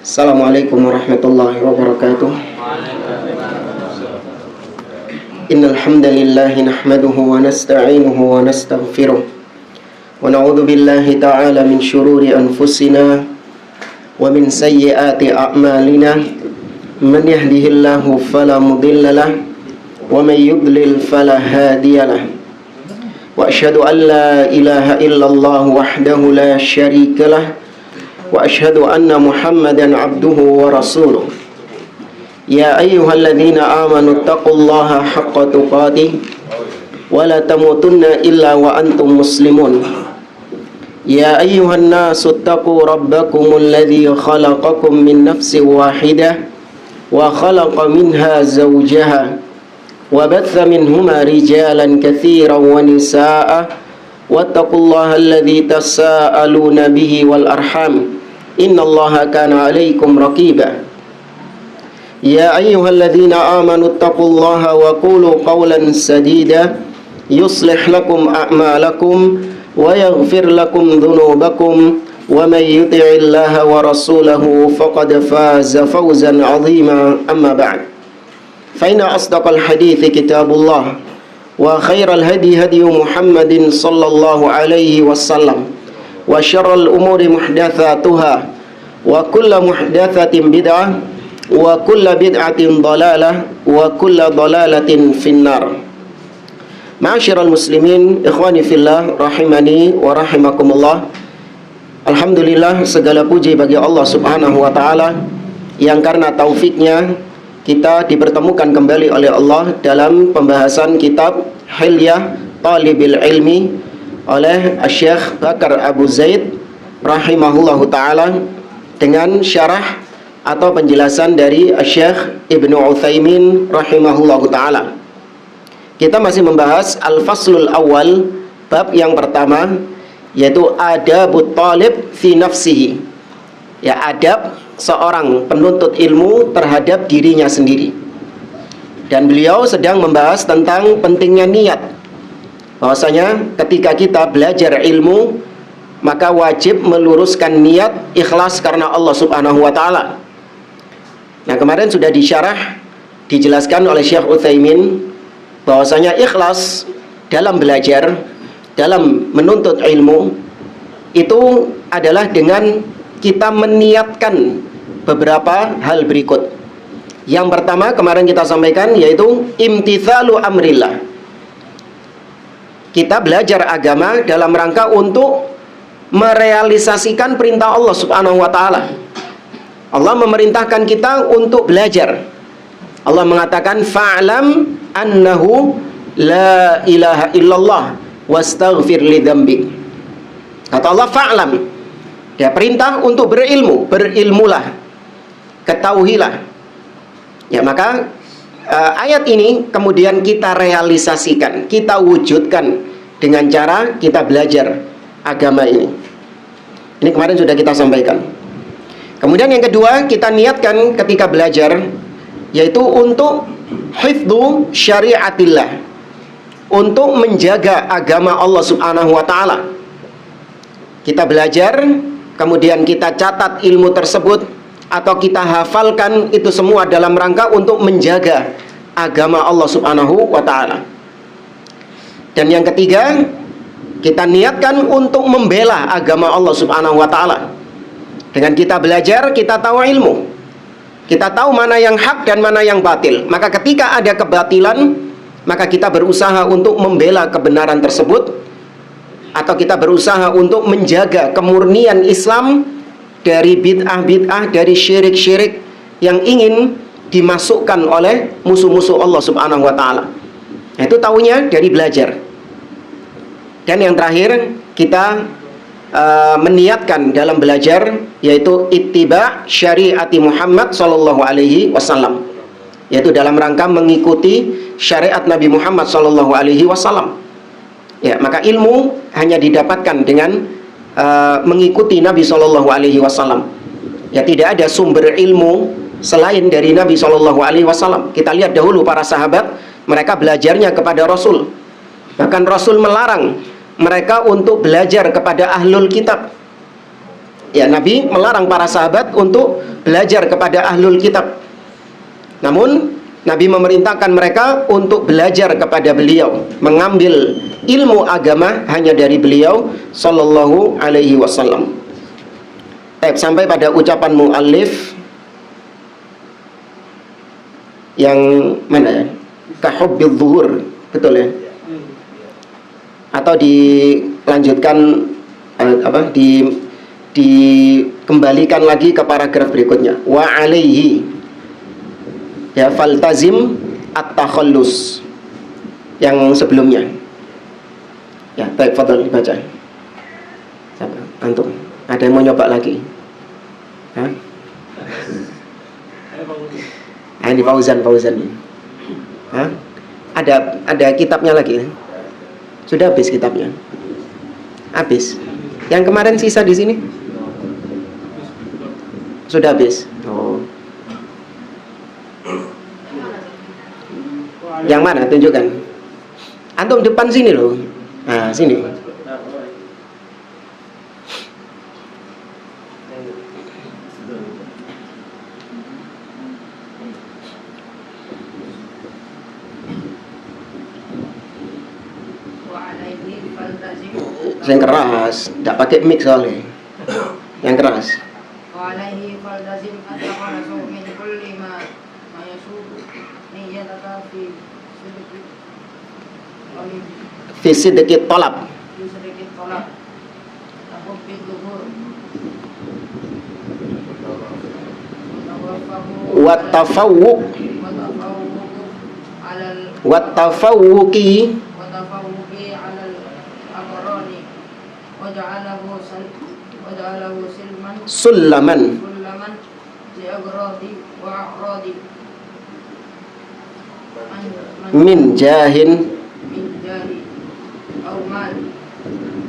Assalamualaikum warahmatullahi wabarakatuh. Innal hamdalillah nahmaduhu wa nasta'inuhu wa nastaghfiruh wa na'udzu billahi ta'ala min shururi anfusina wa min sayyiati a'malina. Man yahdihillahu fala mudilla lahu wa man yudlil fala hadiya lahu. Wa asyhadu an la ilaha illallah wahdahu la syarika lahu wa asyhadu anna Muhammadan abduhu wa rasuluh. Ya ayyuhalladzina amanu taqullaha haqqa tuqatih wa la tamutunna illa wa antum muslimun. Ya ayyuhan nasu taqu rabbakumul ladzi khalaqakum min nafsin wahidah wa khalaqa minha zawjaha wa batha minhuma rijalan katsiran wa nisaa'a wattaqullaha alladzi tasaaluna bihi wal arham innallaha kana 'alaikum raqiba. Ya ayyuhalladzina amanu taqullaha wa qulu qawlan sadida yuslih lakum a'malakum wa yaghfir lakum dhunubakum wa may yuti'illaha wa rasulahu faqad faza fawzan 'azima. Amma ba'd. Fa inna asdaqal hadithi kitabullah wa khairal hadi hadi Muhammadin sallallahu alaihi wasallam wa syarrul umuri muhdatsatuha wa kullu muhdatsatin bid'ah wa kullu bid'atin dhalalah wa kullu dhalalatin finnar. Ma'asyiral muslimin, ikhwani fillah, rahimani wa rahimakumullah. Alhamdulillah, segala puji bagi Allah Subhanahu wa taala yang karena taufiknya kita dipertemukan kembali oleh Allah dalam pembahasan kitab Hilyah Talibil Ilmi oleh Syekh Bakar Abu Zaid rahimahullahu ta'ala dengan syarah atau penjelasan dari Syekh Ibnu Utsaimin rahimahullahu ta'ala. Kita masih membahas Al-Faslul Awal, bab yang pertama, yaitu adabut talib fi nafsihi. Ya, adab seorang penuntut ilmu terhadap dirinya sendiri. Dan beliau sedang membahas tentang pentingnya niat. Bahwasanya ketika kita belajar ilmu, maka wajib meluruskan niat ikhlas karena Allah Subhanahu wa taala. Nah, kemarin sudah disyarah, dijelaskan oleh Syekh Utsaimin bahwasanya ikhlas dalam belajar, dalam menuntut ilmu itu adalah dengan kita meniatkan beberapa hal berikut. Yang pertama kemarin kita sampaikan yaitu imtithalu amrillah. Kita belajar agama dalam rangka untuk merealisasikan perintah Allah Subhanahu wa taala. Allah memerintahkan kita untuk belajar. Allah mengatakan fa'lam annahu la ilaha illallah wastaghfir lidzambik. Kata Allah fa'lam. Ya, perintah untuk berilmu, berilmulah. Ketahuilah. Ya, maka ayat ini kemudian kita realisasikan, kita wujudkan dengan cara kita belajar agama ini. Ini kemarin sudah kita sampaikan. Kemudian yang kedua, kita niatkan ketika belajar yaitu untuk hifdzu syariatillah, untuk menjaga agama Allah Subhanahu wa taala. Kita belajar, kemudian kita catat ilmu tersebut atau kita hafalkan, itu semua dalam rangka untuk menjaga agama Allah Subhanahu wa taala. Dan yang ketiga, kita niatkan untuk membela agama Allah Subhanahu wa taala. Dengan kita belajar, kita tahu ilmu. Kita tahu mana yang hak dan mana yang batil. Maka ketika ada kebatilan, maka kita berusaha untuk membela kebenaran tersebut, atau kita berusaha untuk menjaga kemurnian Islam dari bid'ah-bid'ah, dari syirik-syirik yang ingin dimasukkan oleh musuh-musuh Allah Subhanahu wa taala. Nah, itu taunya dari belajar. Dan yang terakhir, kita meniatkan dalam belajar yaitu ittiba syariati Muhammad sallallahu alaihi wasallam, yaitu dalam rangka mengikuti syariat Nabi Muhammad sallallahu alaihi wasallam. Ya, maka ilmu hanya didapatkan dengan mengikuti Nabi sallallahu alaihi wasallam. Ya, tidak ada sumber ilmu selain dari Nabi sallallahu alaihi wasallam. Kita lihat dahulu para sahabat, mereka belajarnya kepada Rasul. Bahkan Rasul melarang mereka untuk belajar kepada ahlul kitab. Ya, Nabi melarang para sahabat untuk belajar kepada ahlul kitab. Namun Nabi memerintahkan mereka untuk belajar kepada beliau, mengambil ilmu agama hanya dari beliau sallallahu alaihi wasallam. Sampai pada ucapan muallif yang mana ya? Kahubbil zuhur, betul ya? Atau dilanjutkan dikembalikan lagi ke paragraf berikutnya. Wa alaihi ya faltazim at-takhallus yang sebelumnya. Ya, baik, fadhal dibaca. Siapa? Antum. Ada yang mau nyoba lagi? Hah? Ini Fauzan. Hah? Ada kitabnya lagi? Sudah habis kitabnya? Habis. Yang kemarin sisa di sini? Sudah habis. Oh. Yang mana? Tunjukkan. Antum depan sini loh. Nah, sini. Yang keras, tidak pakai mic soalnya. Yang keras. Visi sedikit tolak. Wattafawuki sulaman min jahin au mal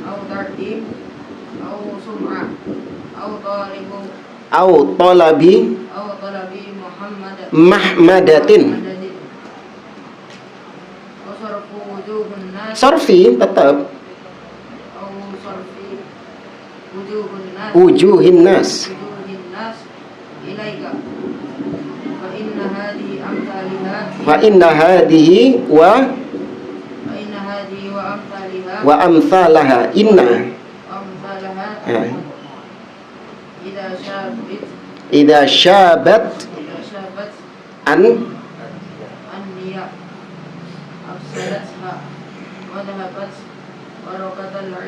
au tartib au sum'ah au talabi mahmadatin. Sarfi tetap wujuhin nas fa inna hadhihi wa amthalaha inna idza syabat an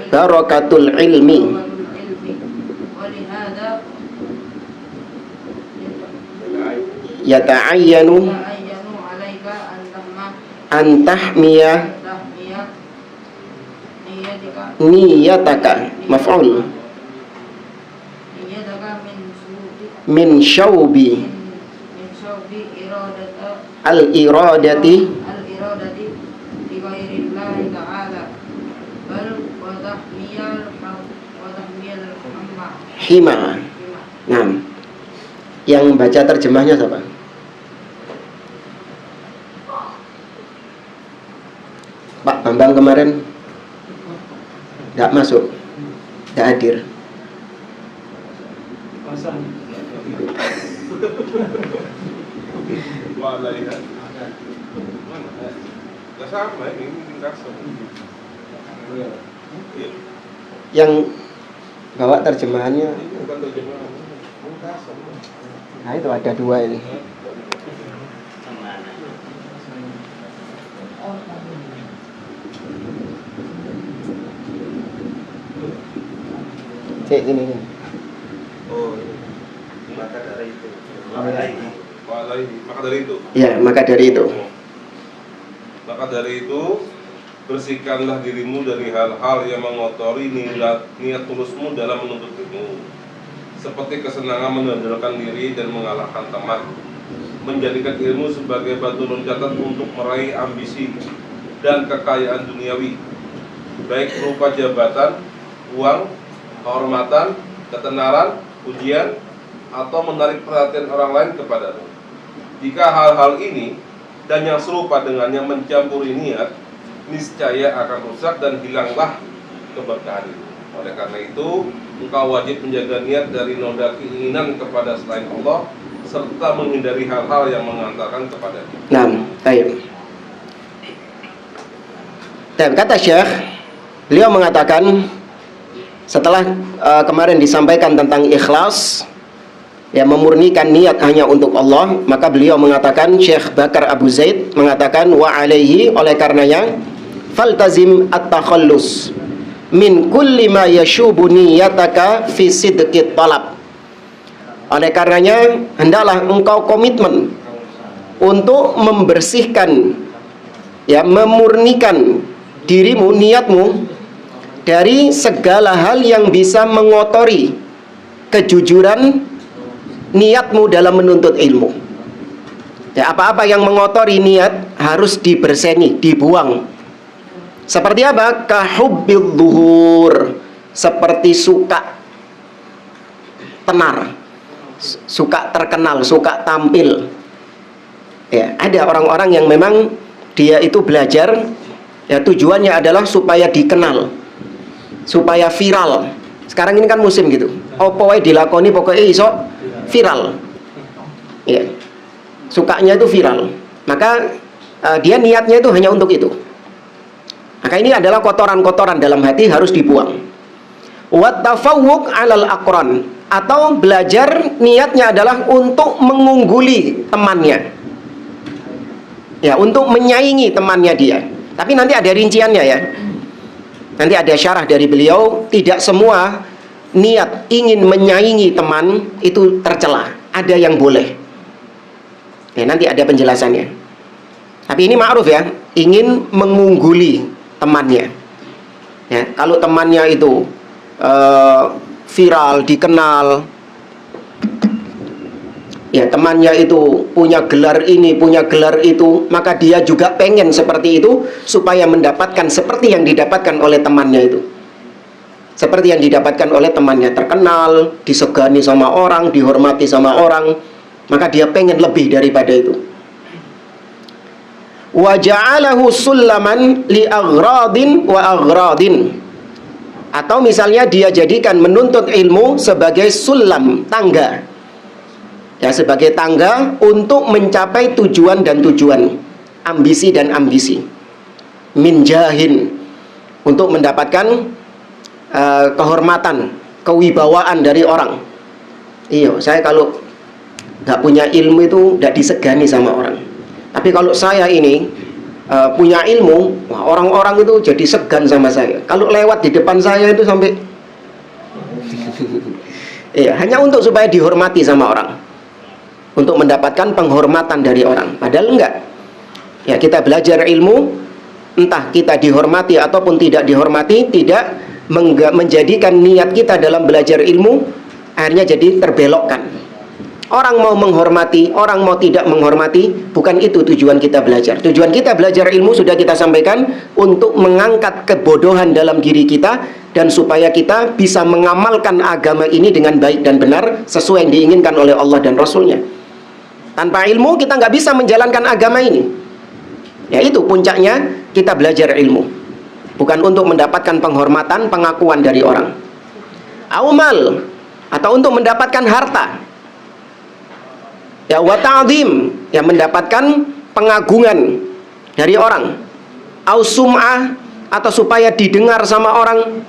barakatul ilmi yata'ayyanu an tahmiya niyataka maf'ul min syaubi al-iradati hima. Nah, yang baca terjemahnya siapa? Pak Bambang kemarin nggak masuk, nggak hadir. Yang bawa terjemahannya. Nah itu ada dua ini. Cek ini. Oh, maka dari itu. Maka dari itu. Ya, maka dari itu. Maka dari itu, bersihkanlah dirimu dari hal-hal yang mengotori niat tulusmu dalam menuntut ilmu, seperti kesenangan mengandalkan diri dan mengalahkan teman, menjadikan ilmu sebagai batu loncatan untuk meraih ambisi dan kekayaan duniawi, baik berupa jabatan, uang, kehormatan, ketenaran, pujian, atau menarik perhatian orang lain kepadamu. Jika hal-hal ini dan yang serupa dengannya mencampuri niat, niscaya akan rusak dan hilanglah keberkahan itu. Oleh karena itu, engkau wajib menjaga niat dari noda keinginan kepada selain Allah serta menghindari hal-hal yang mengantarkan kepadanya. Nah, baik. Dan kata Syekh, beliau mengatakan setelah kemarin disampaikan tentang ikhlas, ya, memurnikan niat hanya untuk Allah, maka beliau mengatakan, Syekh Bakar Abu Zaid mengatakan, wa alaihi, oleh karenanya, faltazim at-takhallus min kulli ma yashubu niyataka fi sidqit talab. Oleh karenanya, hendaklah engkau komitmen untuk membersihkan, ya, memurnikan dirimu, niatmu dari segala hal yang bisa mengotori kejujuran niatmu dalam menuntut ilmu. Ya, apa-apa yang mengotori niat harus diberseni, dibuang. Seperti apa? Kahubbil zuhur, seperti suka tenar, suka terkenal, suka tampil. Ya, ada orang-orang yang memang dia itu belajar, ya, tujuannya adalah supaya dikenal, supaya viral. Sekarang ini kan musim gitu. Apa wae dilakoni pokoknya iso viral. Ya. Sukanya itu viral. Maka dia niatnya itu hanya untuk itu. Maka ini adalah kotoran-kotoran dalam hati, harus dibuang. Wat tafawwuq 'alal aqran, atau belajar niatnya adalah untuk mengungguli temannya. Ya, untuk menyaingi temannya dia. Tapi nanti ada rinciannya, ya. Nanti ada syarah dari beliau, tidak semua niat ingin menyaingi teman itu tercela. Ada yang boleh. Ya, nanti ada penjelasannya. Tapi ini ma'ruf, ya, ingin mengungguli temannya. Ya, kalau temannya itu viral, dikenal, ya, temannya itu punya gelar ini, punya gelar itu, maka dia juga pengen seperti itu supaya mendapatkan seperti yang didapatkan oleh temannya itu. Seperti yang didapatkan oleh temannya, terkenal, disegani sama orang, dihormati sama orang, maka dia pengen lebih daripada itu. Wa ja'alahu sullaman li aghradin wa aghradin. Atau misalnya dia jadikan menuntut ilmu sebagai sulam, tangga. Ya, sebagai tangga untuk mencapai tujuan dan tujuan, ambisi dan ambisi. Min jahin, untuk mendapatkan kehormatan, kewibawaan dari orang. Iya, saya kalau nggak punya ilmu itu nggak disegani sama orang. Tapi kalau saya ini punya ilmu, wah, orang-orang itu jadi segan sama saya. Kalau lewat di depan saya itu sampai iya, hanya untuk supaya dihormati sama orang, untuk mendapatkan penghormatan dari orang. Padahal enggak. Ya, kita belajar ilmu, entah kita dihormati ataupun tidak dihormati, tidak menjadikan niat kita dalam belajar ilmu akhirnya jadi terbelokkan. Orang mau menghormati, orang mau tidak menghormati, bukan itu tujuan kita belajar. Tujuan kita belajar ilmu sudah kita sampaikan, untuk mengangkat kebodohan dalam diri kita dan supaya kita bisa mengamalkan agama ini dengan baik dan benar sesuai yang diinginkan oleh Allah dan Rasulnya. Tanpa ilmu kita nggak bisa menjalankan agama ini. Ya, itu puncaknya kita belajar ilmu, bukan untuk mendapatkan penghormatan, pengakuan dari orang. Aumal, atau untuk mendapatkan harta. Ya, wa ta'zim, ya, mendapatkan pengagungan dari orang. Au sum'ah, atau supaya didengar sama orang.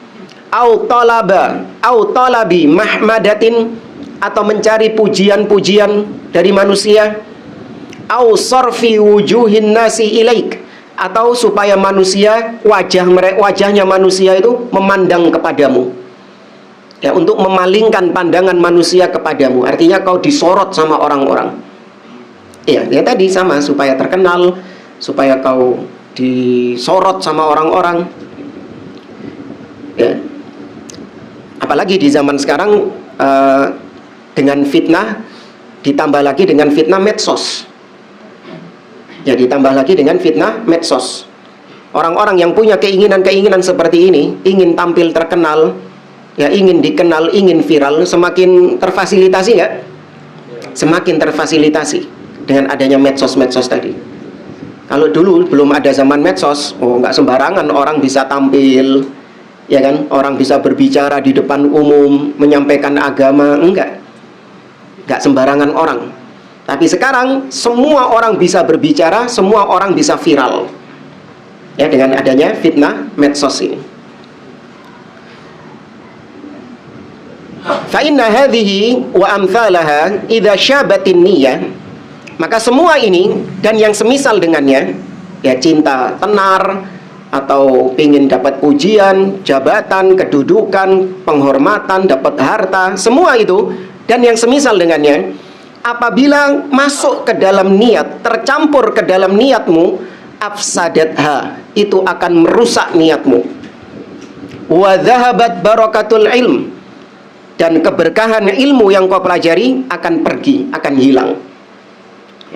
Au talaba, au talabi mahmadatin, atau mencari pujian-pujian dari manusia. Au sarfi wujuhin nasi ilaik, atau supaya manusia, wajahnya manusia itu memandang kepadamu. Ya, untuk memalingkan pandangan manusia kepadamu. Artinya kau disorot sama orang-orang. Ya, ya tadi sama, supaya terkenal, supaya kau disorot sama orang-orang. Ya. Apalagi di zaman sekarang dengan fitnah, ditambah lagi dengan fitnah medsos. Ya, ditambah lagi dengan fitnah medsos. Orang-orang yang punya keinginan-keinginan seperti ini, ingin tampil terkenal, ya, ingin dikenal, ingin viral, semakin terfasilitasi, ya? Semakin terfasilitasi dengan adanya medsos-medsos tadi. Kalau dulu belum ada zaman medsos, oh, nggak sembarangan orang bisa tampil, ya kan, orang bisa berbicara di depan umum, menyampaikan agama, enggak sembarangan orang. Tapi sekarang semua orang bisa berbicara, semua orang bisa viral, ya, dengan adanya fitnah medsos ini. Fa inna hadhihi wa amthalaha idza syabatin niyyah, maka semua ini dan yang semisal dengannya, ya, cinta tenar atau ingin dapat pujian, jabatan, kedudukan, penghormatan, dapat harta, semua itu dan yang semisal dengannya, apabila masuk ke dalam niat, tercampur ke dalam niatmu, afsadatha, itu akan merusak niatmu. Wa dhahabat barakatul ilm, dan keberkahan ilmu yang kau pelajari akan pergi, akan hilang.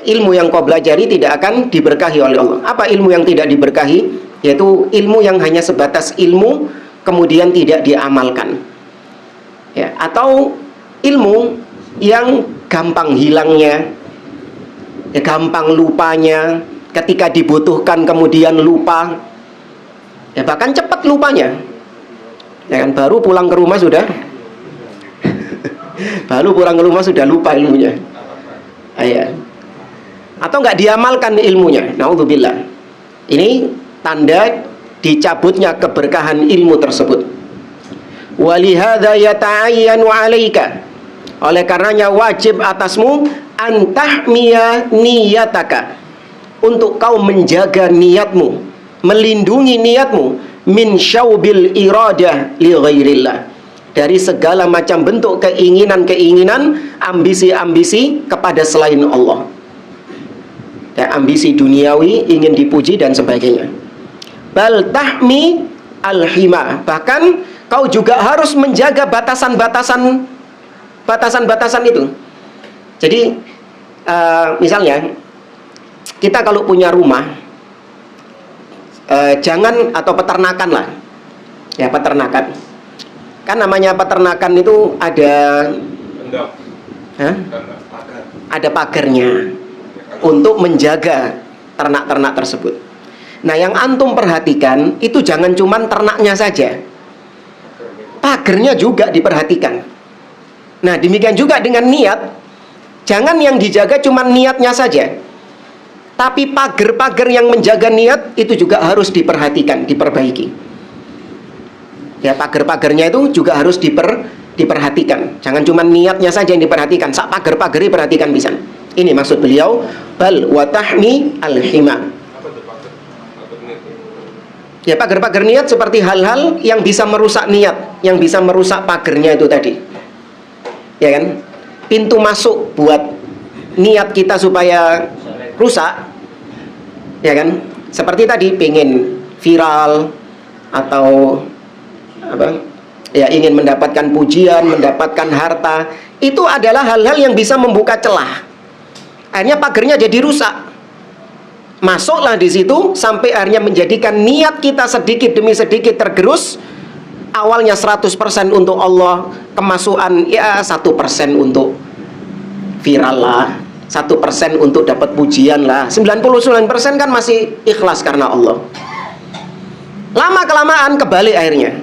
Ilmu yang kau pelajari tidak akan diberkahi oleh Allah. Apa ilmu yang tidak diberkahi? Yaitu ilmu yang hanya sebatas ilmu kemudian tidak diamalkan, ya, atau ilmu yang gampang hilangnya, ya, gampang lupanya, ketika dibutuhkan kemudian lupa, ya, bahkan cepat lupanya, ya kan, baru pulang ke rumah sudah lupa ilmunya, ya. Atau nggak diamalkan ilmunya, naudzubillah. Ini tanda dicabutnya keberkahan ilmu tersebut. Walihada yata'ayyanu 'alaika, oleh karenanya wajib atasmu antahmiya niyataka, untuk kau menjaga niatmu, melindungi niatmu, min syaubil iradah li ghairillah, dari segala macam bentuk keinginan-keinginan, ambisi-ambisi kepada selain Allah, ya, ambisi duniawi, ingin dipuji dan sebagainya. Bal tahmi al-hima, bahkan kau juga harus menjaga batasan-batasan itu. Jadi misalnya kita kalau punya rumah, jangan, atau peternakan lah, ya, peternakan kan, namanya peternakan itu ada ada pagarnya untuk menjaga ternak-ternak tersebut. Nah, yang antum perhatikan itu jangan cuman ternaknya saja, pagernya juga diperhatikan. Nah, demikian juga dengan niat, jangan yang dijaga cuman niatnya saja, tapi pagar-pagar yang menjaga niat itu juga harus diperhatikan, diperbaiki. Ya, pagar-pagarnya itu juga harus diperhatikan. Jangan cuman niatnya saja yang diperhatikan, sak pagar-pagarnya perhatikan bisa. Ini maksud beliau, bal wa tahmi al-hima. Ya, pagar-pagar niat seperti hal-hal yang bisa merusak niat, yang bisa merusak pagarnya itu tadi, ya kan, pintu masuk buat niat kita supaya rusak, ya kan, seperti tadi pengen viral atau apa, ya, ingin mendapatkan pujian, mendapatkan harta, itu adalah hal-hal yang bisa membuka celah, akhirnya pagarnya jadi rusak. Masuklah di situ sampai akhirnya menjadikan niat kita sedikit demi sedikit tergerus. Awalnya 100% untuk Allah, kemasukan ya 1% untuk viral lah, 1% untuk dapat pujian lah, 99% kan masih ikhlas karena Allah. Lama kelamaan kebalik akhirnya,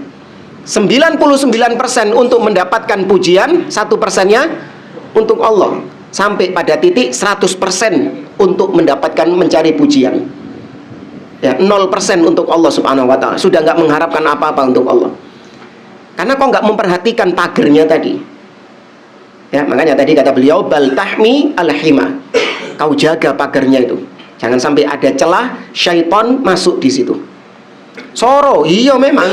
99% untuk mendapatkan pujian, 1%-nya untuk Allah, sampai pada titik 100% untuk mendapatkan, mencari pujian, ya, 0% untuk Allah subhanahu wa ta'ala. Sudah nggak mengharapkan apa-apa untuk Allah, karena kok nggak memperhatikan pagernya tadi, ya. Makanya tadi kata beliau, bal tahmi al-hima, kau jaga pagernya itu, jangan sampai ada celah syaitan masuk di situ. Soro, iya memang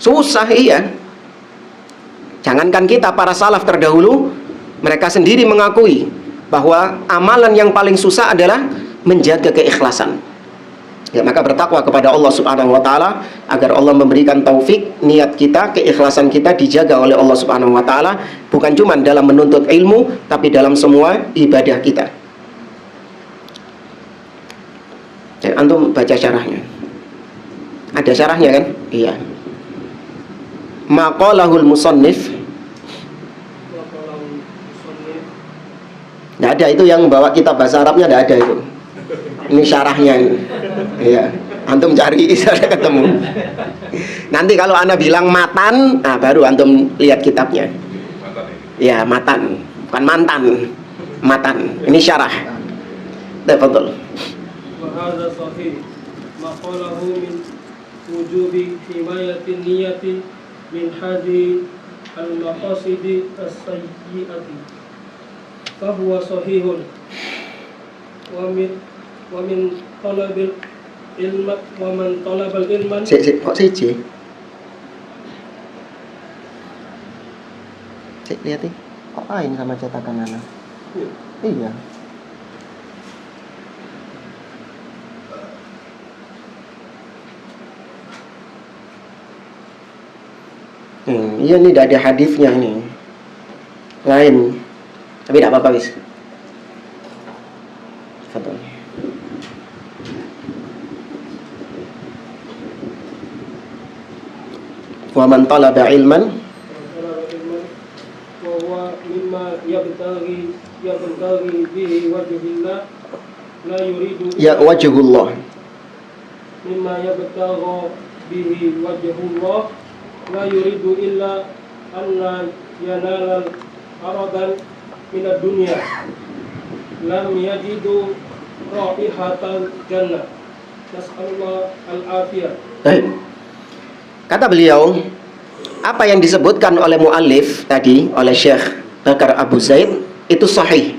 susah, iya. Jangankan kita, para salaf terdahulu, mereka sendiri mengakui bahwa amalan yang paling susah adalah menjaga keikhlasan. Ya, maka bertakwa kepada Allah Subhanahu wa taala agar Allah memberikan taufik, niat kita, keikhlasan kita dijaga oleh Allah Subhanahu wa taala, bukan cuma dalam menuntut ilmu, tapi dalam semua ibadah kita. Ya, antum baca syarahnya. Ada syarahnya kan? Iya. Maqalahul musannif. Nggak ada, itu yang bawa kitab bahasa Arabnya nggak ada itu. Ini syarahnya ini. Iya. Antum cari, bisa ketemu. Nanti kalau ana bilang matan, nah baru antum lihat kitabnya. Mantap ini. Ya, matan, bukan mantan. Matan. Ini syarah. Tafadhol. Wa hadza sahih ma qalahu min wujubi himayatin niyati min hadhi al-maqasidi as-sayyi'ati fa huwa sahihun wa min talabil ilma wa man talabal ilman Kok siji? Cek lihat nih. Kok lain sama cetakan ana? Iya. Iya nih, tidak ada hadisnya nih. Lain. Tapi tidak apa-apa wis. Fadhol. Wa man talaba ilman wa huwa mimma yabtaghi bihi wajhillah la yuridu ya wajhullah. mimma yabtaghi bihi wajhullah la yuridu illa anna yanala aradan min ad-dunya lam yajidu raihatal jannah nas'alullah al-afiyah. Baik. Kata beliau, apa yang disebutkan oleh muallif tadi, oleh Syekh Bakar Abu Zaid, itu sahih.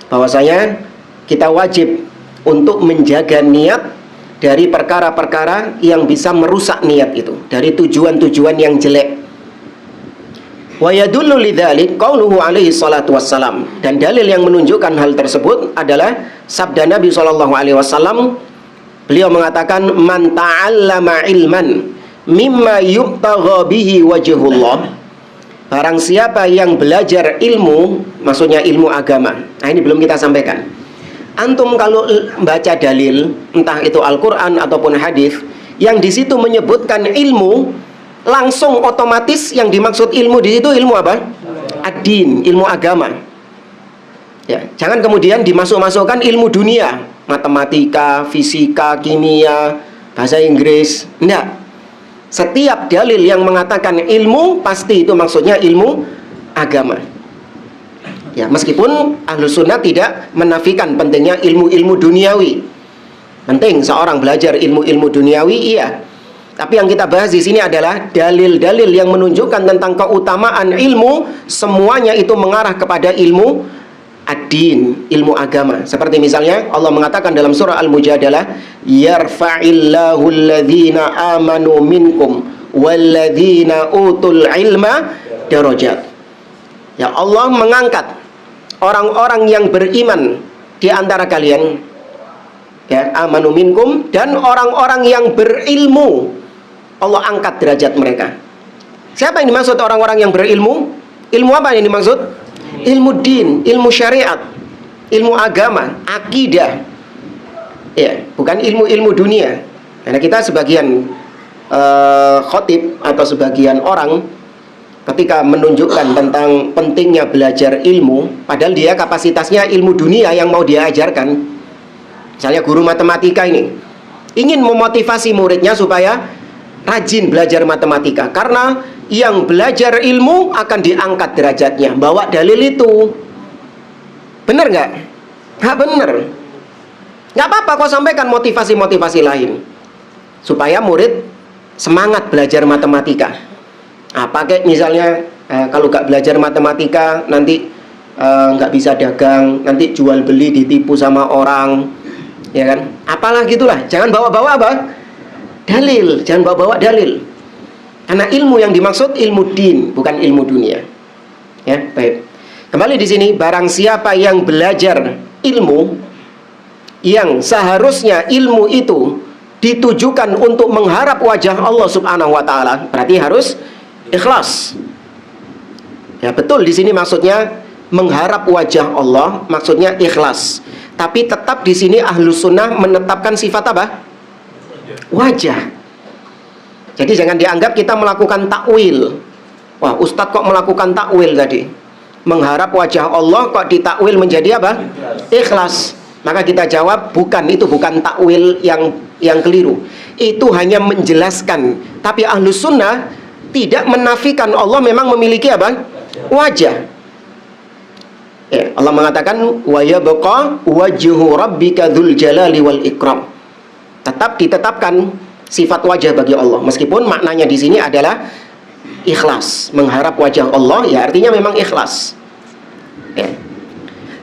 Bahwasanya kita wajib untuk menjaga niat dari perkara-perkara yang bisa merusak niat itu, dari tujuan-tujuan yang jelek. Wa yadullu lidzalik qauluhu alaihi salatu wassalam, dan dalil yang menunjukkan hal tersebut adalah sabda Nabi sallallahu alaihi wasallam. Beliau mengatakan, man ta'allama ilman mimma yubtagha bihi wajhullah, barang siapa yang belajar ilmu, maksudnya ilmu agama. Nah, ini belum kita sampaikan. Antum kalau baca dalil, entah itu Al-Quran ataupun hadis, yang di situ menyebutkan ilmu, langsung otomatis yang dimaksud ilmu di situ ilmu apa? Ad-din, ilmu agama. Ya, jangan kemudian dimasuk-masukkan ilmu dunia, matematika, fisika, kimia, bahasa Inggris. Enggak. Setiap dalil yang mengatakan ilmu, pasti itu maksudnya ilmu agama. Ya, meskipun Ahlus Sunnah tidak menafikan pentingnya ilmu-ilmu duniawi. Penting seorang belajar ilmu-ilmu duniawi, iya. Tapi yang kita bahas di sini adalah dalil-dalil yang menunjukkan tentang keutamaan ilmu, semuanya itu mengarah kepada ilmu ad-din, ilmu agama. Seperti misalnya Allah mengatakan dalam surah Al-Mujadalah, yarfa'illahu alladhina amanu minkum walladhina utul ilma darajat. Ya, Allah mengangkat orang-orang yang beriman di antara kalian, ya, amanu minkum, dan orang-orang yang berilmu Allah angkat derajat mereka. Siapa yang dimaksud orang-orang yang berilmu? Ilmu apa yang dimaksud? Ilmu din, ilmu syariat, ilmu agama, akidah. Ya, bukan ilmu-ilmu dunia. Karena kita sebagian khotib atau sebagian orang ketika menunjukkan tentang pentingnya belajar ilmu, padahal dia kapasitasnya ilmu dunia yang mau dia ajarkan. Misalnya guru matematika ini ingin memotivasi muridnya supaya rajin belajar matematika, karena yang belajar ilmu akan diangkat derajatnya. Bawa dalil itu. Benar nggak? Nggak benar. Nggak apa-apa kau sampaikan motivasi-motivasi lain supaya murid semangat belajar matematika. Pakai misalnya kalau nggak belajar matematika nanti nggak bisa dagang, nanti jual beli ditipu sama orang, ya kan? Apalah gitulah. Jangan bawa-bawa apa? Dalil. Jangan bawa-bawa dalil. Karena ilmu yang dimaksud ilmu din, bukan ilmu dunia. Ya, baik. Kembali di sini, barang siapa yang belajar ilmu yang seharusnya ilmu itu ditujukan untuk mengharap wajah Allah Subhanahu wa taala, berarti harus ikhlas. Ya, betul di sini maksudnya mengharap wajah Allah, maksudnya ikhlas. Tapi tetap di sini Ahlus Sunnah menetapkan sifat apa? Wajah. Jadi jangan dianggap kita melakukan takwil. Wah, Ustadz kok melakukan takwil tadi? Mengharap wajah Allah kok ditakwil menjadi apa? Ikhlas. Maka kita jawab, bukan, itu bukan takwil yang keliru. itu hanya menjelaskan. Tapi Ahlus Sunnah tidak menafikan Allah memang memiliki apa? Wajah. Ya, Allah mengatakan wa yabqa wajhu rabbika dzul jalali wal ikram. Tetap ditetapkan sifat wajah bagi Allah, meskipun maknanya di sini adalah ikhlas, mengharap wajah Allah, ya artinya memang ikhlas. Ya.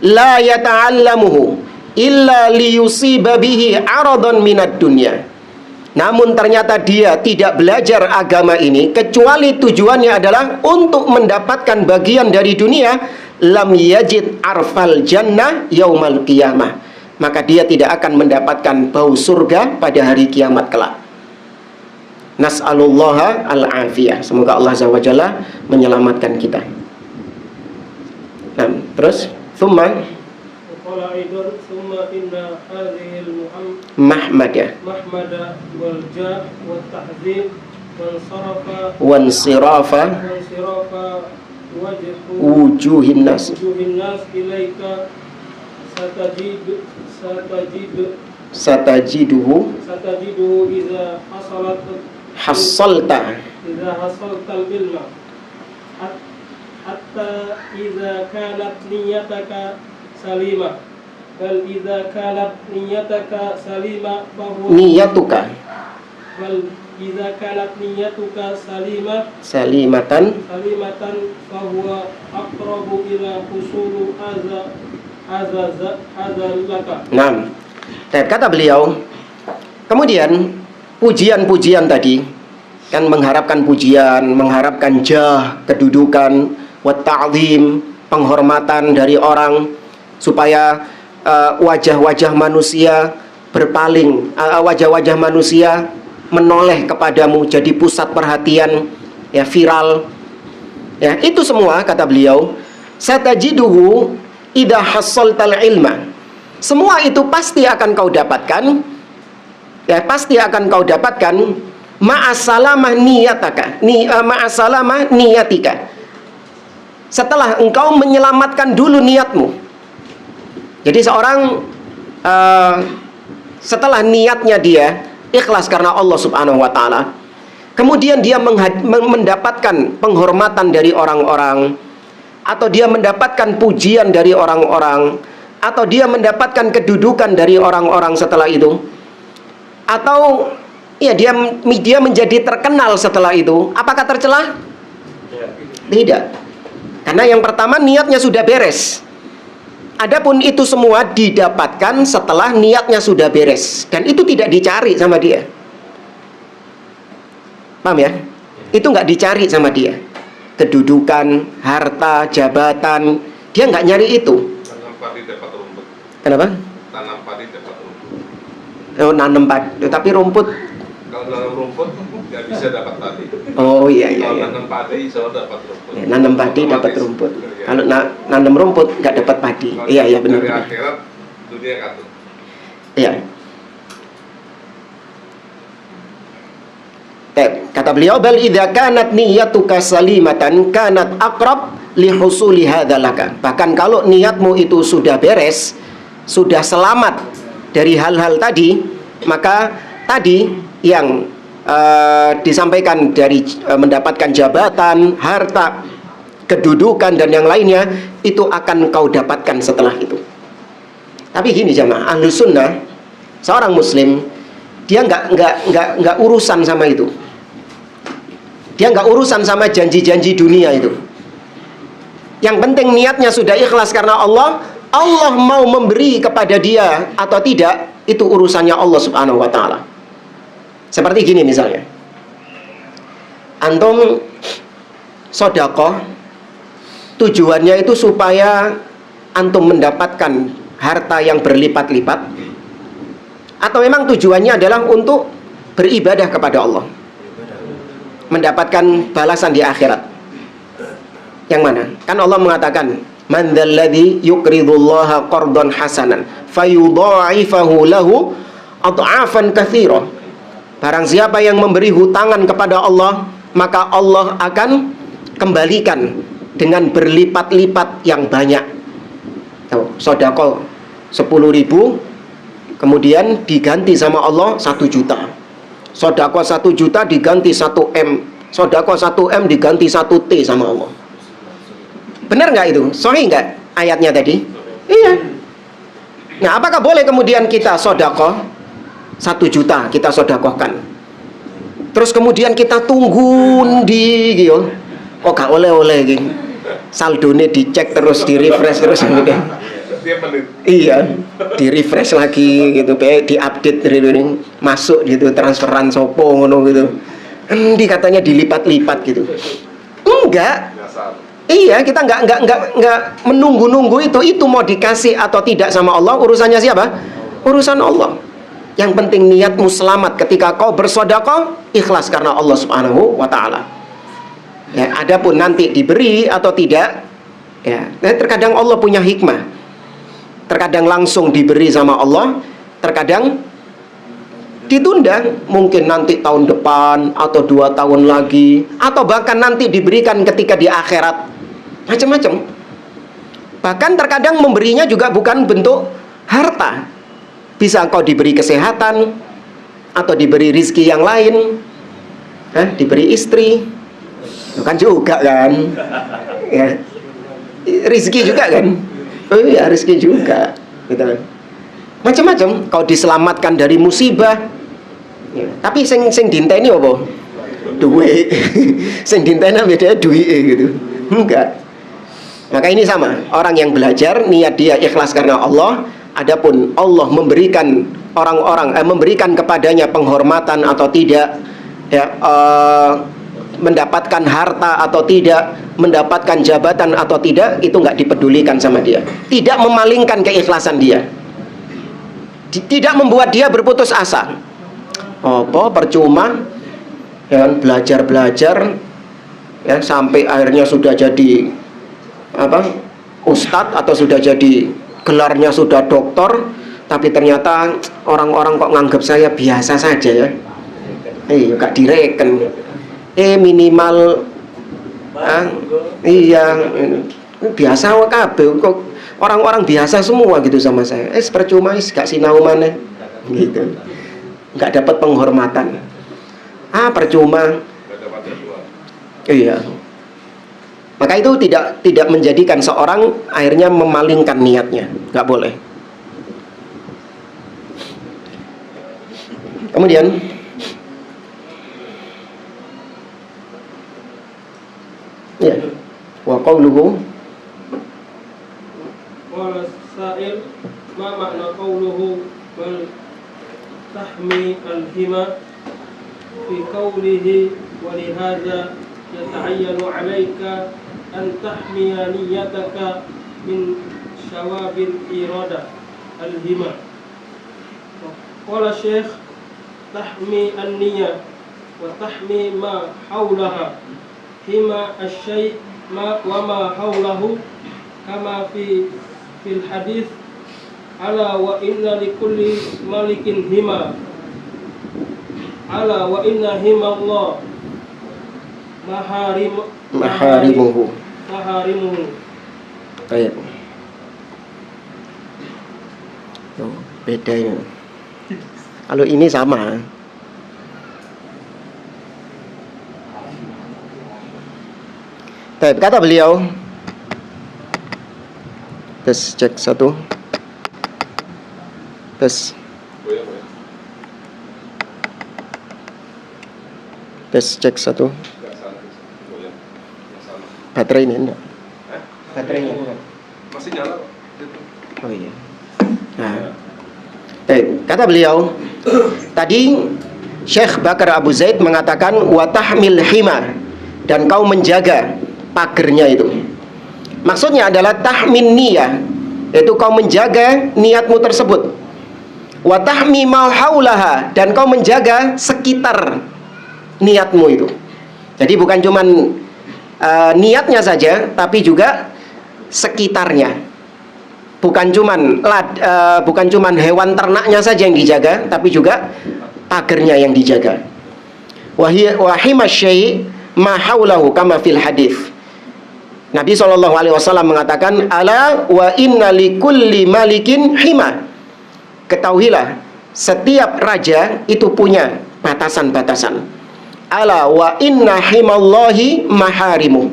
La yata'allamuhu illa liyusiba bihi aradan minad dunya. Namun ternyata dia tidak belajar agama ini kecuali tujuannya adalah untuk mendapatkan bagian dari dunia. Lam yajid arfal jannah yaumal qiyamah. Maka dia tidak akan mendapatkan bau surga pada hari kiamat kelak. Nas'alullaha al-afiyah. Semoga Allah Azza wa Jalla menyelamatkan kita. Nah, terus thumma Qala aidan summa inna hadhil mahmada wal ja' wat ta'zim wan sirafa wujuhin nas ilaika satajiduhu idza hasalta ilma hatta idza kanat niyataka salima bal idza kanat niyataka salima fahuwa niyatuka bal idza kanat niyatuka salimatan fahuwa aqrabu ila husulu laka. Nah, kata beliau, kemudian pujian-pujian tadi kan mengharapkan pujian, mengharapkan jah, kedudukan, wa ta'zim, penghormatan dari orang, supaya wajah-wajah manusia berpaling, wajah-wajah manusia menoleh kepadamu, jadi pusat perhatian, ya, viral, ya, itu semua kata beliau satajiduhu idza hassaltal ilma. Semua itu pasti akan kau dapatkan, ya, pasti akan kau dapatkan ma'asalamah niyataka, ma'asalamah niyatika. Setelah engkau menyelamatkan dulu niatmu. Jadi seorang setelah niatnya dia ikhlas karena Allah Subhanahu wa taala, kemudian dia mendapatkan penghormatan dari orang-orang, atau dia mendapatkan pujian dari orang-orang, atau dia mendapatkan kedudukan dari orang-orang setelah itu, atau ya dia menjadi terkenal setelah itu, apakah tercela? Tidak. Karena yang pertama niatnya sudah beres. Adapun itu semua didapatkan setelah niatnya sudah beres, dan itu tidak dicari sama dia. Paham ya? Itu nggak dicari sama dia. Kedudukan, harta, jabatan, dia nggak nyari itu. Tanam padi dapat rumput. Kenapa? Tanam padi dapat rumput. Oh, nanam padi, tapi rumput. Kalau nanam rumput nggak bisa dapat padi. Oh iya iya. Kalau Iya. nanam padi selalu dapat rumput. Ya, nanam padi dapat Otomatis. rumput. Ya. Kalau nanam rumput nggak dapat padi. Kalau Iya iya benar. Dari Benar. akhirat dunia katut. Iya. Kata beliau, bal idza kanat niyatuka salimatan kanat aqrab li husuli hadzalaka. Bahkan kalau niatmu itu sudah beres, sudah selamat dari hal-hal tadi, maka tadi yang disampaikan dari mendapatkan jabatan, harta, kedudukan dan yang lainnya itu akan kau dapatkan setelah itu. Tapi gini jamaah, Ahlus Sunnah, seorang muslim, dia nggak urusan sama itu. Dia nggak urusan sama janji-janji dunia itu. Yang penting niatnya sudah ikhlas karena Allah. Allah mau memberi kepada dia atau tidak, itu urusannya Allah Subhanahu wa taala. Seperti gini misalnya, antum sedekah, tujuannya itu supaya antum mendapatkan harta yang berlipat-lipat, atau memang tujuannya adalah untuk beribadah kepada Allah, mendapatkan balasan di akhirat. Yang mana? Kan Allah mengatakan, man dzalladzi yuqridullaha qardan hasanan fayudha'ifahu lahu adha'afan katsira. Barang siapa yang memberi hutangan kepada Allah, maka Allah akan kembalikan dengan berlipat-lipat yang banyak. Sedekah 10.000 kemudian diganti sama Allah 1 juta. Sedekah 1 juta diganti 1 M. Sedekah 1 M diganti 1 T sama Allah. Benar nggak itu? Sahih nggak ayatnya tadi? Iya. Nah, apakah boleh kemudian kita sedekah 1 juta kita sedekahkan? Terus kemudian kita tunggu di gitu. Kok gak oleh-oleh gitu. Saldone dicek terus, di refresh terus gitu. Tiap menit. Iya, di refresh lagi gitu, diupdate gitu, masuk gitu, transferan sopo ngono gitu. Endi katanya dilipat-lipat gitu. Enggak. Biasa. Iya, kita enggak menunggu-nunggu itu mau dikasih atau tidak sama Allah, urusannya siapa? Urusan Allah. Yang penting niatmu selamat ketika kau bersedekah, ikhlas karena Allah Subhanahu wa taala. Ya, adapun nanti diberi atau tidak, ya, terkadang Allah punya hikmah. Terkadang langsung diberi sama Allah, terkadang ditunda, mungkin nanti tahun depan atau 2 tahun lagi, atau bahkan nanti diberikan ketika di akhirat. Macam-macam. Bahkan terkadang memberinya juga bukan bentuk harta. Bisa engkau diberi kesehatan, atau diberi rizki yang lain, diberi istri, kan juga kan, ya, rizki juga kan, oh iya rizki juga, gitu. Macam-macam. Kau diselamatkan dari musibah, ya. Tapi sing dinteni apa? Duit. Sing dinteni bedanya duit gitu. Enggak. Maka ini sama, orang yang belajar niat dia ikhlas karena Allah. Adapun Allah memberikan orang-orang memberikan kepadanya penghormatan atau tidak, ya, mendapatkan harta atau tidak, mendapatkan jabatan atau tidak, itu nggak dipedulikan sama dia. Tidak memalingkan keikhlasan dia. Tidak membuat dia berputus asa. Apa percuma ya kan, belajar ya sampai akhirnya sudah jadi ustadz atau sudah jadi gelarnya sudah doktor, tapi ternyata orang-orang kok nganggap saya biasa saja ya. Gak direken. Minimal iya biasa kabeh kok, orang-orang biasa semua gitu sama saya. Percuma gak sinau maneh gitu. Gak dapat penghormatan. Percuma. Iya. Maka itu tidak menjadikan seorang akhirnya memalingkan niatnya, nggak boleh. Kemudian ya, wa qauluhu Qala sa'il ma makna qauluhu wal tahmi al-hima fi qawlihi wa lihadza yata'ayyanu 'alaika an tahmiya niyyataka min syawabil irada al-hima. Qala Syekh tahmi an-niyyah wa tahmi ma haulaha hima asy-syai' ma wa ma haulahu kama fil hadis ala wa inna likulli malikin hima ala wa inna hima Allah maharimuhu. Baik. Beda ini. Kalau ini sama. Kata beliau, tes cek 1, tes cek 1. Baterai ini enggak? Baterainya enggak? Masih nyala kok. Oh iya. Nah, kata beliau tadi, Syekh Bakar Abu Zaid mengatakan wa tahmil hima, dan kau menjaga pagernya itu. Maksudnya adalah tahmin niyah, yaitu kau menjaga niatmu tersebut. Wa tahmi ma haulaha, dan kau menjaga sekitar niatmu itu. Jadi bukan cuman niatnya saja, tapi juga sekitarnya. Bukan cuman hewan ternaknya saja yang dijaga, tapi juga pagernya yang dijaga. Wahima syai' ma haulahu kama fil hadis. Nabi SAW mengatakan, ala wa inna likulli malikin hima. Ketahuilah, setiap raja itu punya batasan-batasan. Ala wa inna himallahi maharimu.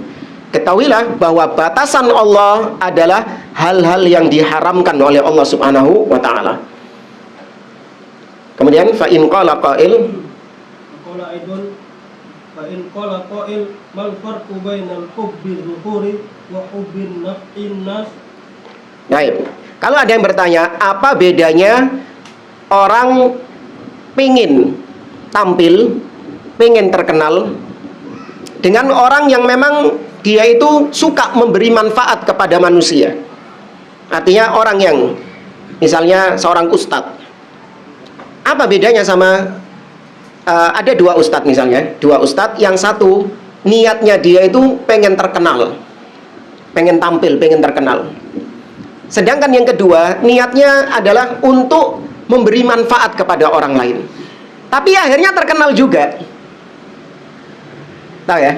Ketahuilah bahwa batasan Allah adalah hal-hal yang diharamkan oleh Allah Subhanahu wa taala. Kemudian fa in qala qail, qala aidun fa in qala qail mal farqu bainal hubbi zuhuri wa hubbin naf'in nas. baik. Kalau ada yang bertanya, apa bedanya orang pingin tampil, pingin terkenal, dengan orang yang memang dia itu suka memberi manfaat kepada manusia? Artinya orang yang misalnya seorang ustadz, apa bedanya sama ada dua ustadz misalnya, dua ustadz, yang satu niatnya dia itu pengen terkenal, pengen tampil, pengen terkenal. Sedangkan yang kedua niatnya adalah untuk memberi manfaat kepada orang lain, tapi akhirnya terkenal juga. Tahu ya?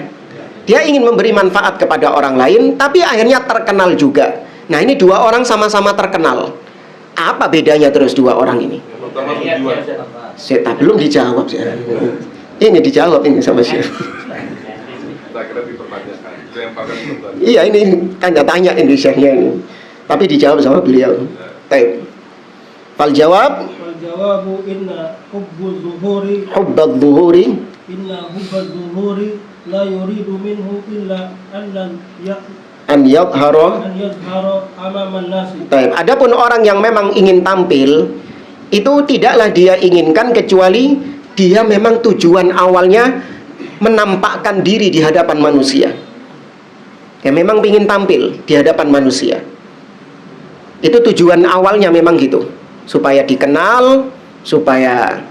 Dia ingin memberi manfaat kepada orang lain, tapi akhirnya terkenal juga. Nah, ini dua orang sama-sama terkenal. Apa bedanya terus dua orang ini? Yang pertama tujuan. Saya belum dijawab saya. Ini dijawab ini sama Syekh. Kita kira dipertanyakan. Dilemparkan pertanyaan. Iya, ini tanya-tanya ini Syekhnya ini. Tapi dijawab sama beliau. Baik. Fal jawab, Wal jawabu inna hubbu zuhuri hubbadz zuhuri, inna hubba zuhuri la yuridu minhu illa an yadhhara. an yadhhara amaman nasi. Baik. Adapun orang yang memang ingin tampil, itu tidaklah dia inginkan kecuali dia memang tujuan awalnya menampakkan diri di hadapan manusia. Ya, memang ingin tampil di hadapan manusia. Itu tujuan awalnya memang gitu, supaya dikenal, supaya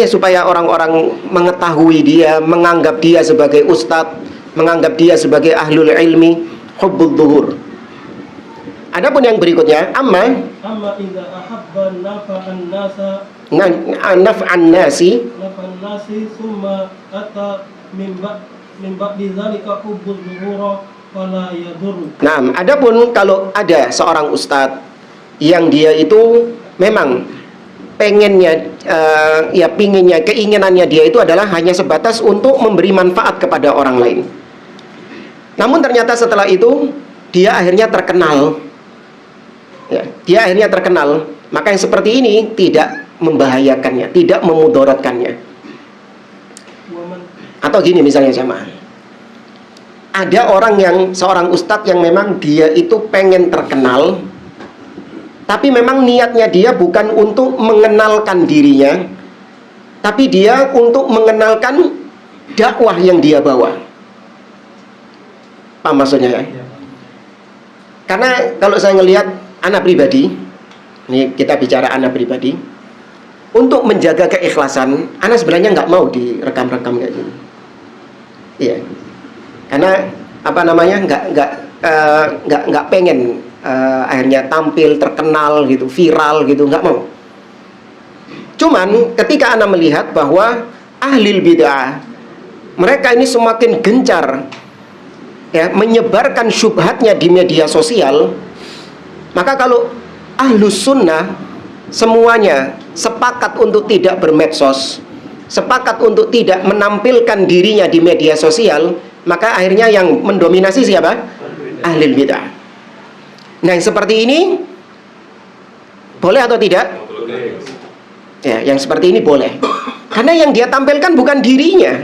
supaya orang-orang mengetahui dia, menganggap dia sebagai ustadz, menganggap dia sebagai ahlul ilmi, hubbudz zuhur. Adapun yang berikutnya, amma idza ahabba nafa'an nasa naf'an nasi, summa ata min ba'di dzalika hubbuz zuhura fala yadur. Nah, adapun kalau ada seorang ustadz yang dia itu memang pengennya, keinginannya dia itu adalah hanya sebatas untuk memberi manfaat kepada orang lain. Namun ternyata setelah itu dia akhirnya terkenal. Ya, dia akhirnya terkenal. Maka yang seperti ini tidak membahayakannya, tidak memudaratkannya. Atau gini misalnya jamaah, ada orang yang seorang ustadz yang memang dia itu pengen terkenal, tapi memang niatnya dia bukan untuk mengenalkan dirinya, tapi dia untuk mengenalkan dakwah yang dia bawa. Apa maksudnya ya? Karena kalau saya ngelihat anak pribadi, ini kita bicara anak pribadi, untuk menjaga keikhlasan, anak sebenarnya nggak mau direkam-rekam kayak gini. Iya. Karena apa namanya, nggak pengen akhirnya tampil terkenal gitu, viral gitu, nggak mau. Cuman ketika anak melihat bahwa ahlul bid'ah mereka ini semakin gencar ya menyebarkan syubhatnya di media sosial, maka kalau ahlus sunnah semuanya sepakat untuk tidak bermedsos, sepakat untuk tidak menampilkan dirinya di media sosial, maka akhirnya yang mendominasi siapa? Ahlul bid'ah. Nah, yang seperti ini boleh atau tidak? Ya, yang seperti ini boleh. Karena yang dia tampilkan bukan dirinya,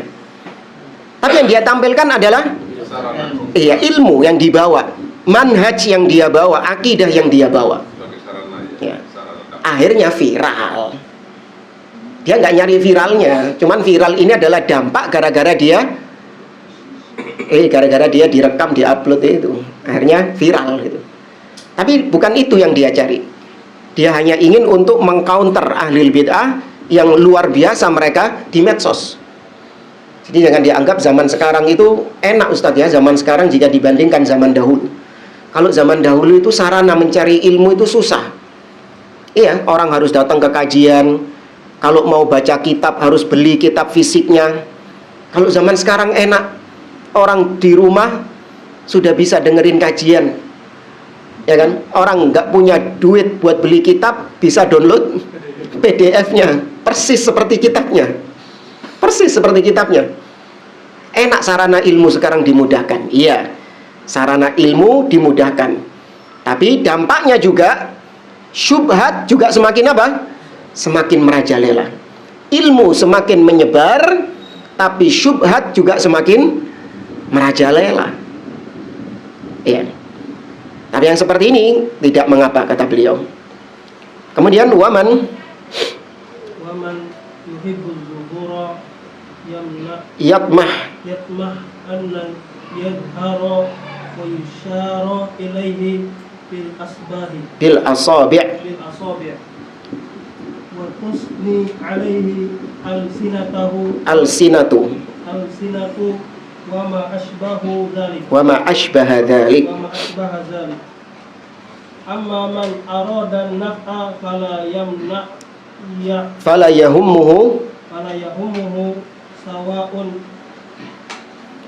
tapi yang dia tampilkan adalah ilmu yang dibawa, manhaj yang dia bawa, akidah yang dia bawa. Ya. Akhirnya viral. Dia nggak nyari viralnya, cuman viral ini adalah dampak gara-gara dia direkam, diupload itu, akhirnya viral gitu. Tapi bukan itu yang dia cari. Dia hanya ingin untuk mengcounter ahlul bid'ah yang luar biasa mereka di medsos. Jadi jangan dianggap zaman sekarang itu enak Ustadz ya, zaman sekarang jika dibandingkan zaman dahulu. Kalau zaman dahulu itu sarana mencari ilmu itu susah. Iya, orang harus datang ke kajian. Kalau mau baca kitab harus beli kitab fisiknya. Kalau zaman sekarang enak, orang di rumah sudah bisa dengerin kajian, ya kan? Orang nggak punya duit buat beli kitab, bisa download PDF-nya, persis seperti kitabnya. Persis seperti kitabnya. Enak sarana ilmu sekarang dimudahkan. Iya, sarana ilmu dimudahkan. Tapi dampaknya juga, syubhat juga semakin apa? Semakin merajalela. Ilmu semakin menyebar, tapi syubhat juga semakin merajalela. Iya. Tapi yang seperti ini tidak mengapa, kata beliau. Kemudian waman yuhibbul zuhura yatmah annan yadhara wa yushara ilaihi bil asabi' wa tusni alaihi alsinatu wa ma ashbaha dhalik. Amma man arada naf'a fala yahummuhu sawa'un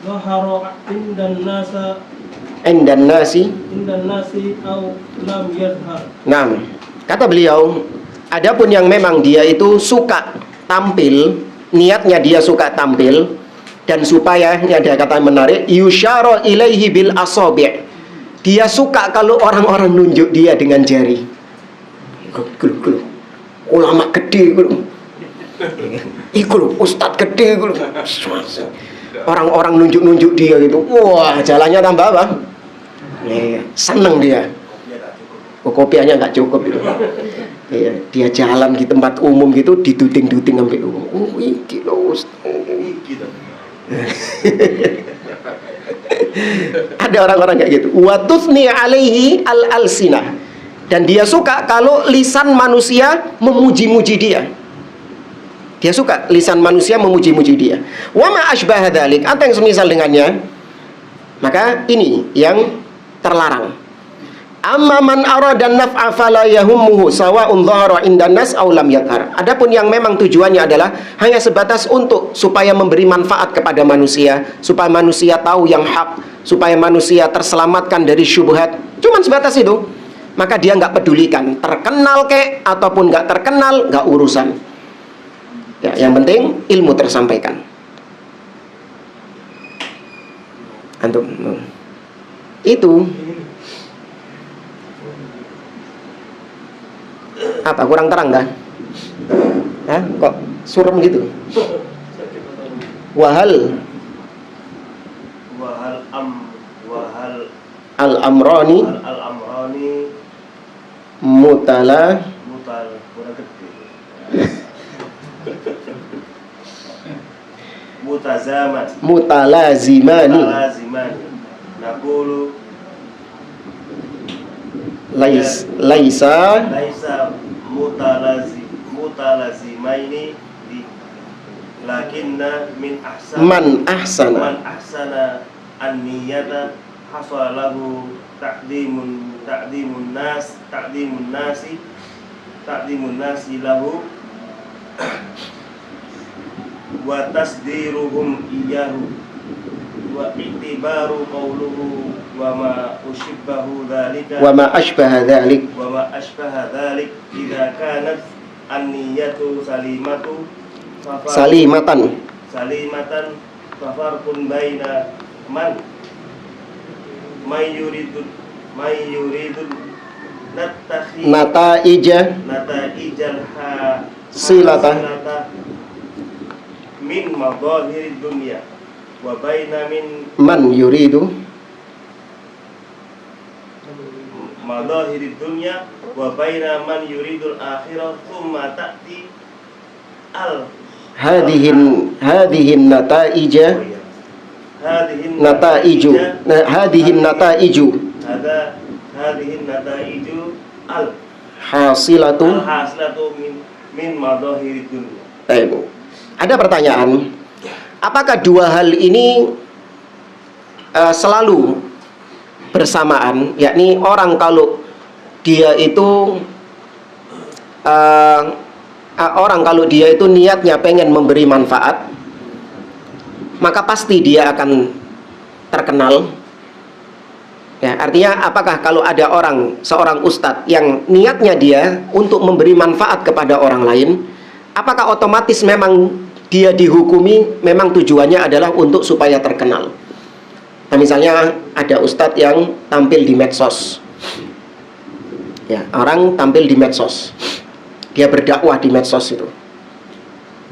dhahara indan nasi aw lam yadhhar. Nah, kata beliau, adapun yang memang dia itu suka tampil, niatnya dia suka tampil, dan supaya, ini ada kata menarik, yusyara ilaihi bil asabi'. Dia suka kalau orang-orang nunjuk dia dengan jari. Ulama gede iku, ustadz gede iku. Orang-orang nunjuk-nunjuk dia gitu. Wah, jalannya tambah apa? Seneng dia. Kopiahnya nggak cukup gitu. Dia jalan di tempat umum gitu, diduding-duding sampai umum. Oh, iki lho ustadz. Ada orang-orang kayak gitu. Wa tusni alaihi al-alsinah. Dan dia suka kalau lisan manusia memuji-muji dia. Dia suka lisan manusia memuji-muji dia. Wa ma ashbaha dzalik, apa yang semisal dengannya. Maka ini yang terlarang. Amma man arada naf'a fala yahummuhu sawa'un dhahara indan nas aw lam yadhhar. Adapun yang memang tujuannya adalah hanya sebatas untuk supaya memberi manfaat kepada manusia, supaya manusia tahu yang hak, supaya manusia terselamatkan dari syubhat. Cuman sebatas itu. Maka dia nggak pedulikan terkenal kek ataupun nggak terkenal, nggak urusan. Ya, yang penting ilmu tersampaikan. Antum. Itu apa, kurang terang kan? Hah? Kok surem gitu? Wahal al-amrani mutalazimani naqulu laisa mutalazimaini lakinna man ahsana an-niyata hasalahu taqdimun nasi lahu wa tasdiruhum iyyahu wa i'tibaru qawluhu wa ma ashbaha dhalik idza kanat an-niyatu salimatan fafarqun baina man yuridu nata'ijal silata min madhahirid dunya wa baina man yuridu madhahirid dunya wa baina man yuridul akhirah thumma ta'ti hadhihi nataiju al hasilatu min madhahirid dunya. Ada pertanyaan, apakah dua hal ini selalu bersamaan? Yakni orang kalau dia itu niatnya pengen memberi manfaat, maka pasti dia akan terkenal. Ya, artinya apakah kalau ada seorang ustadz yang niatnya dia untuk memberi manfaat kepada orang lain, apakah otomatis memang dia dihukumi memang tujuannya adalah untuk supaya terkenal? Nah, misalnya ada ustadz yang tampil di medsos, ya, orang tampil di medsos, dia berdakwah di medsos itu,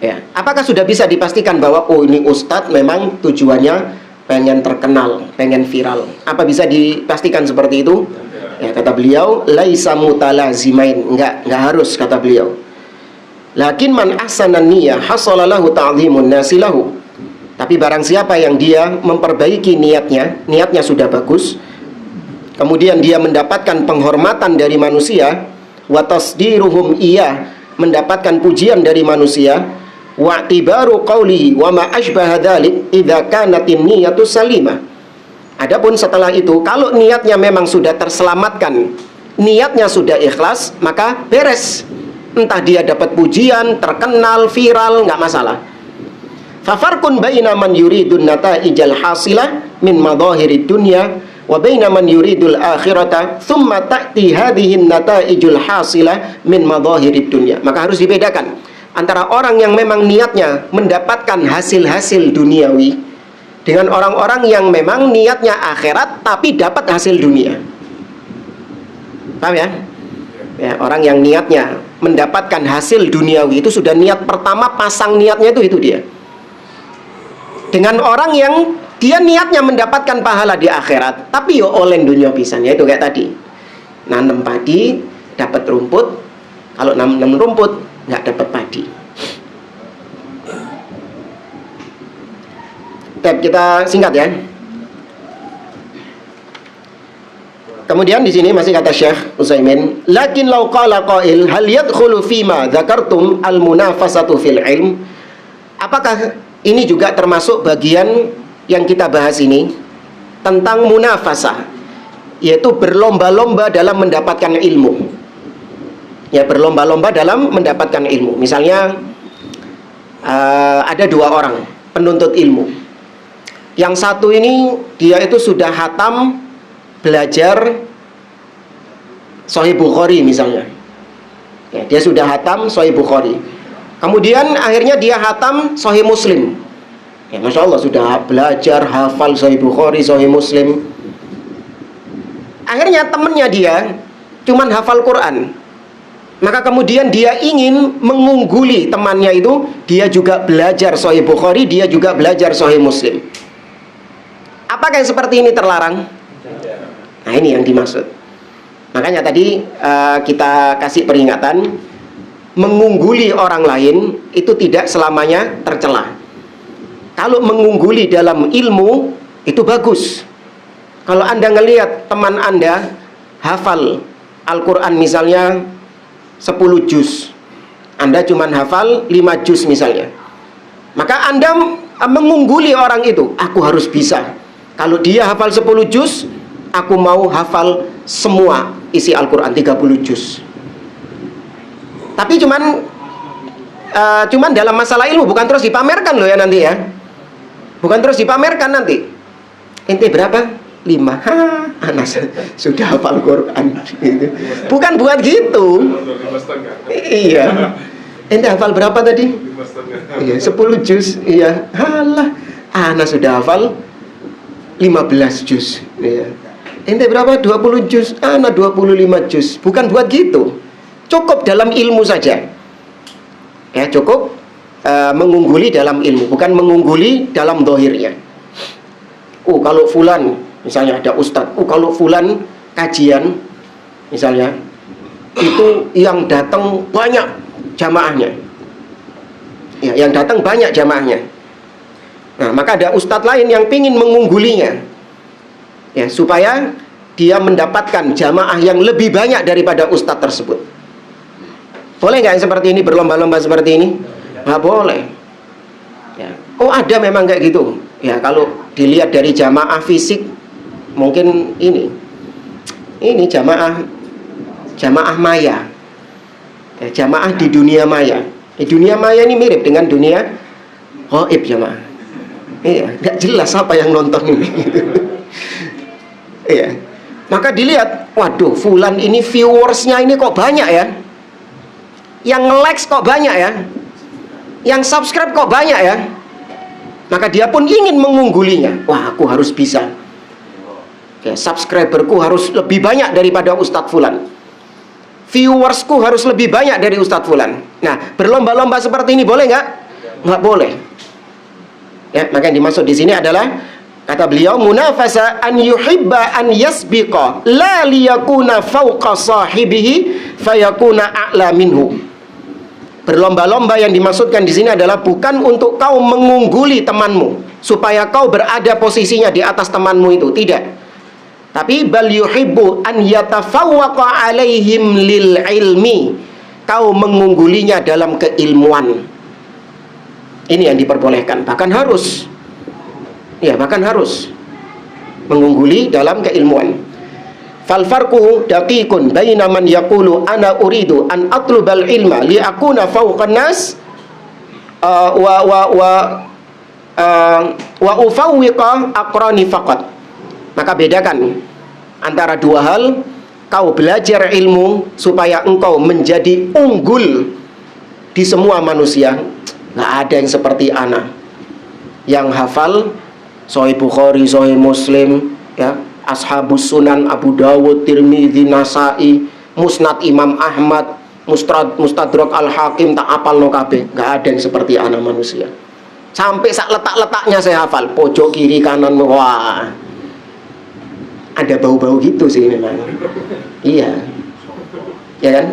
ya, apakah sudah bisa dipastikan bahwa oh ini ustadz memang tujuannya pengen terkenal, pengen viral? Apa bisa dipastikan seperti itu? Ya, kata beliau, laisa mutalazimain, enggak harus, kata beliau. Lakin man ahsanan niyah hasalalahu ta'zimun nasilahu. Tapi barang siapa yang dia memperbaiki niatnya sudah bagus, kemudian dia mendapatkan penghormatan dari manusia, wa tasdiruhum iya, mendapatkan pujian dari manusia, wa tibaru qawlihi wa ma ashbaha dzalik idza kanatin niyatu salimah. Adapun setelah itu, kalau niatnya memang sudah terselamatkan, niatnya sudah ikhlas, maka beres. Entah dia dapat pujian, terkenal, viral, nggak masalah. Fafarqun baina man yuridun nata'ijal hasilah min madhahirid dunya wa baina man yuridul akhirata thumma ta'ti hadhihi nata'ijul hasilah min madhahirid dunya. Maka harus dibedakan antara orang yang memang niatnya mendapatkan hasil-hasil duniawi dengan orang-orang yang memang niatnya akhirat tapi dapat hasil dunia. Paham ya? Ya, orang yang niatnya mendapatkan hasil duniawi itu sudah niat pertama, pasang niatnya itu dia. Dengan orang yang dia niatnya mendapatkan pahala di akhirat, tapi yo olen dunia pisan, ya itu kayak tadi. Nanam padi dapat rumput, kalau nanam rumput nggak dapat padi. Kita singkat ya. Kemudian di sini masih kata Syekh Utsaimin, lakin law qala qail hal yadkhulu fima dzakartum al munafasatu fil ilm. Apakah ini juga termasuk bagian yang kita bahas ini tentang munafasah, yaitu berlomba-lomba dalam mendapatkan ilmu. Ya, berlomba-lomba dalam mendapatkan ilmu. Misalnya ada dua orang penuntut ilmu. Yang satu ini dia itu sudah hatam belajar Sahih Bukhari misalnya. Ya, dia sudah hatam Sahih Bukhari. Kemudian akhirnya dia hatam Sahih Muslim. Ya, Masya Allah, sudah belajar hafal Sahih Bukhari, Sahih Muslim. Akhirnya temannya dia cuman hafal Quran. Maka kemudian dia ingin mengungguli temannya itu, dia juga belajar Sahih Bukhari, dia juga belajar Sahih Muslim. Apakah yang seperti ini terlarang? Nah, ini yang dimaksud. Makanya tadi kita kasih peringatan, mengungguli orang lain itu tidak selamanya tercela. Kalau mengungguli dalam ilmu itu bagus. Kalau Anda ngelihat teman Anda hafal Al-Quran misalnya 10 juz, Anda cuma hafal 5 juz misalnya, maka Anda mengungguli orang itu. Aku harus bisa. Kalau dia hafal 10 juz, aku mau hafal semua isi Al-Quran 30 juz. Tapi cuman dalam masalah ilmu, bukan terus dipamerkan loh ya nanti ya. Bukan terus dipamerkan nanti. Ente berapa? 5. Anas sudah hafal Quran. Bukan buat gitu. Iya. Ente hafal berapa tadi? 5,5. Iya, 10 juz. Iya. Halah, Anas sudah hafal 15 juz. Iya. Ente berapa? 20 juz. Ana 25 juz. Bukan buat gitu. Cukup dalam ilmu saja. Ya, cukup mengungguli dalam ilmu, bukan mengungguli dalam dohirnya. Oh, kalau fulan, misalnya ada ustadz, kalau fulan kajian, misalnya, itu yang datang banyak jamaahnya. Ya, yang datang banyak jamaahnya. Nah, maka ada ustadz lain yang pingin mengunggulinya. Ya, supaya dia mendapatkan jamaah yang lebih banyak daripada ustadz tersebut. Boleh nggak yang seperti ini, berlomba-lomba seperti ini? Nggak boleh. Ya. Oh, ada memang kayak gitu. Ya, kalau dilihat dari jamaah fisik, mungkin ini jamaah maya. Ya, jamaah di dunia maya. Di dunia maya ini mirip dengan dunia gaib jamaah. Iya, nggak jelas apa yang nonton ini. Iya. Maka dilihat, waduh, fulan ini viewersnya ini kok banyak ya. Yang nge-likes kok banyak ya. yang subscribe kok banyak ya. Maka dia pun ingin mengunggulinya. Wah, aku harus bisa. Ya, subscriberku harus lebih banyak daripada Ustadz Fulan. Viewersku harus lebih banyak dari Ustadz Fulan. Nah, berlomba-lomba seperti ini boleh nggak? Nggak boleh. Ya, maka yang dimaksud di sini adalah, kata beliau, munafasa an yuhibba an yasbiqa la liyakuna fawqa sahibihi fayakuna a'la minhu. Berlomba-lomba yang dimaksudkan di sini adalah bukan untuk kau mengungguli temanmu supaya kau berada posisinya di atas temanmu itu, tidak. Tapi bal yuhibbu an yatafawwaqa alaihim lil ilmi. Kau mengunggulinya dalam keilmuan. Ini yang diperbolehkan, bahkan harus. Ya, bahkan harus mengungguli dalam keilmuan. Fal farqu daqiqun baina man yaqulu ana uridu an atlubal ilma li akuna fawqan nas wa ufawwiqa aqrani faqat. Maka bedakan antara dua hal. Kau belajar ilmu supaya engkau menjadi unggul di semua manusia. Nggak ada yang seperti ana yang hafal Sahih Bukhari, Sahih Muslim, ya, Ashabus Sunan, Abu Dawud, Tirmidzi, Nasai, Musnad Imam Ahmad, Mustadrak Al-Hakim, tak apal no kabeh. Nggak ada yang seperti ana manusia. Sampai sak letak-letaknya saya hafal, pojok kiri kanan. Wah, ada bau-bau gitu sih memang. Iya, ya kan?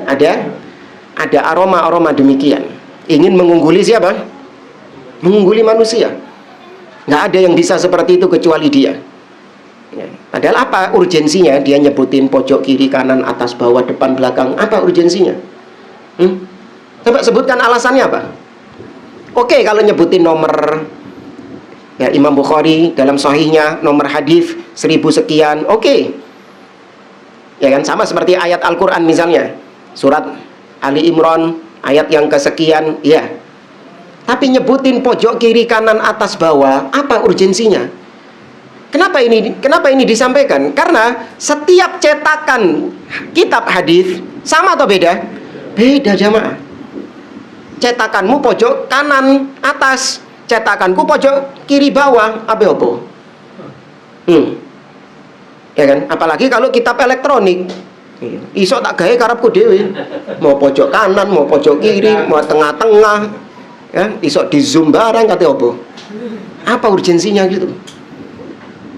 Ada aroma-aroma demikian. Ingin mengungguli siapa? Mengungguli manusia. Nggak ada yang bisa seperti itu kecuali dia. Ya. Padahal apa urgensinya dia nyebutin pojok kiri kanan atas bawah depan belakang? Apa urgensinya? Coba sebutkan alasannya apa? Oke, kalau nyebutin nomor, ya, Imam Bukhari dalam sahihnya nomor hadis 1000 sekian, oke. Ya kan, sama seperti ayat Al-Qur'an misalnya, surat Ali Imran ayat yang kesekian, ya. Tapi nyebutin pojok kiri kanan atas bawah, apa urgensinya? Kenapa ini disampaikan? Karena setiap cetakan kitab hadis sama atau beda? Beda, jamaah. Cetakanmu pojok kanan atas, cetakanku pojok kiri bawah, apa? Ya kan? Apalagi kalau kitab elektronik. Iso tak gawe karepku dhewe. Mau pojok kanan, mau pojok kiri, mau tengah-tengah. Ya, iso di zoom barang kate opo? Apa urgensinya gitu?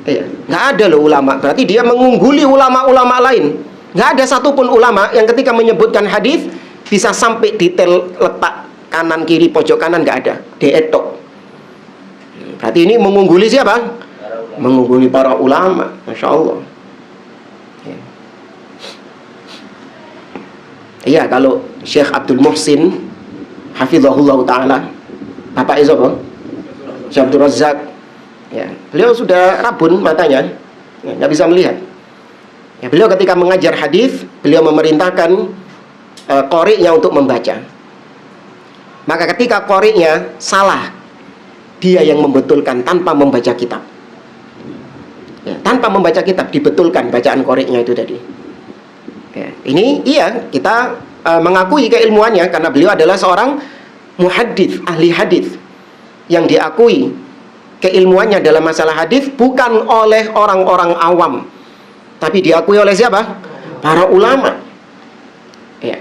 Ya, nggak ada loh ulama. Berarti dia mengungguli ulama-ulama lain. Nggak ada satupun ulama yang ketika menyebutkan hadis bisa sampai detail letak kanan kiri pojok kanan, nggak ada. Dietok. Berarti ini mengungguli siapa? Mengungguli para ulama. Masya Allah. Iya, kalau Syekh Abdul Muhsin hafizahullah ta'ala, Bapak Izobo Syekh Abdul Razak, ya, beliau sudah rabun matanya, ya, nggak bisa melihat. Ya, beliau ketika mengajar hadis, beliau memerintahkan qori'nya untuk membaca. Maka ketika qori'nya salah, dia yang membetulkan tanpa membaca kitab. Ya, tanpa membaca kitab dibetulkan bacaan qori'nya itu tadi. Ya, ini iya kita mengakui keilmuannya karena beliau adalah seorang muhaddits, ahli hadis yang diakui keilmuannya dalam masalah hadis bukan oleh orang-orang awam, tapi diakui oleh siapa? Para ulama. Ya.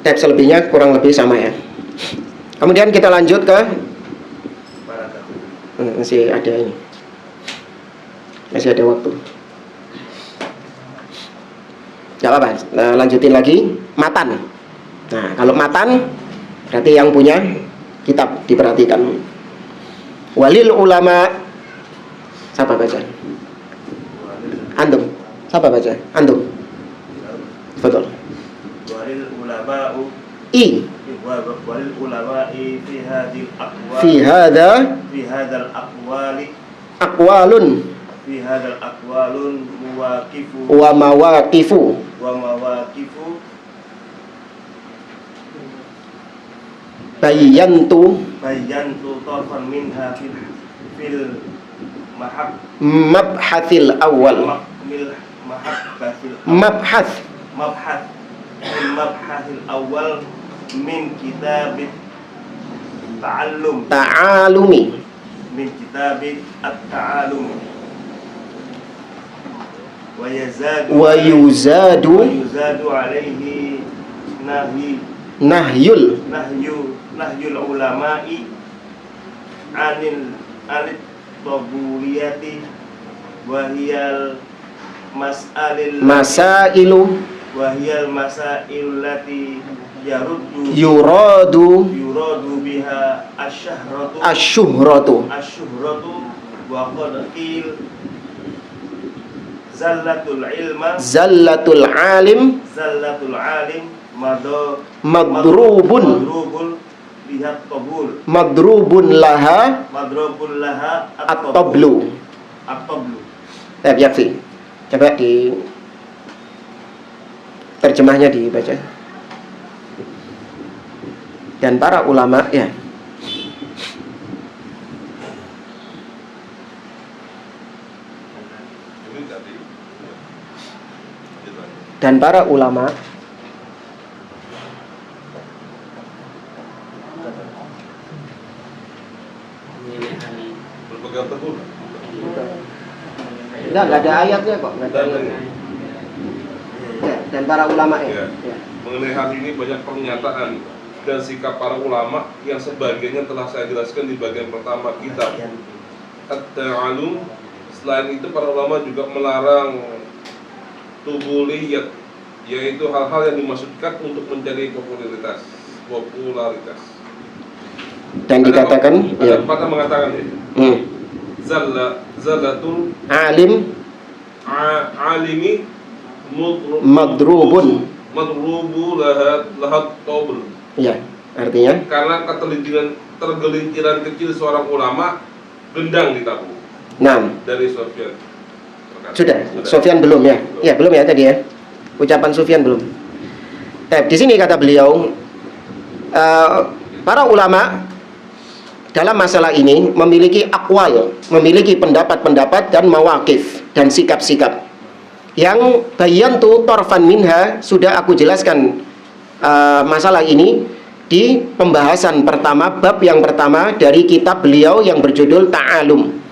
Tab selebihnya kurang lebih sama ya. Kemudian kita lanjut ke masih ada ini. Masih ada waktu. Gak apa-apa, lanjutin lagi. Matan. Nah, kalau matan berarti yang punya kitab diperhatikan. Walil ulama. Siapa baca? Antum. Siapa baca? Antum. Betul. Walil ulama walil ulama fi hadhil aqwal fi hadzal aqwali aqwalun fi hadzal aqwalun muwaqifu wa mawaqifu bayyantu tarfan minha fil mabhathil awal mabhath mabhasil awal min kitabit ta'allum ta'alumi min kitabit at-ta'allum wa wa yuzadu alaihi nahyul nahyul ulama'i anil tabuliyati wa hiyal masailu wahiyal masail lati yuradu biha asyuhratu wa qad qil zallatul alim madrubun lihat tabul madrubun laha at-tablu. Yakfi. Coba di terjemahnya dibaca. Dan para ulama ya. Dan para ulama berpegang teguh. Enggak ada ayatnya kok. Enggak ada ayatnya. Ya, dan para ulama ya. Ya. Mengenai hal ini banyak pernyataan dan sikap para ulama yang sebagiannya telah saya jelaskan di bagian pertama kitab At-Ta'allum. Selain itu para ulama juga melarang tubuliyat, yaitu hal-hal yang dimaksudkan untuk mencari popularitas. Dan dikatakan ada pepatah mengatakan ya. Zallatul alimi madrubun lahat tabl. Ya, artinya karena tergelinciran kecil seorang ulama gendang ditabuh. Nah, Dari Sufyan. Sudah. Sufyan belum ya? Ya, belum ya tadi ya. Ucapan Sufyan belum. Di sini kata beliau, para ulama dalam masalah ini memiliki akwal, memiliki pendapat-pendapat dan mawakif dan sikap-sikap. Yang bayantu torfan minha sudah aku jelaskan masalah ini di pembahasan pertama, bab yang pertama dari kitab beliau yang berjudul Ta'alum.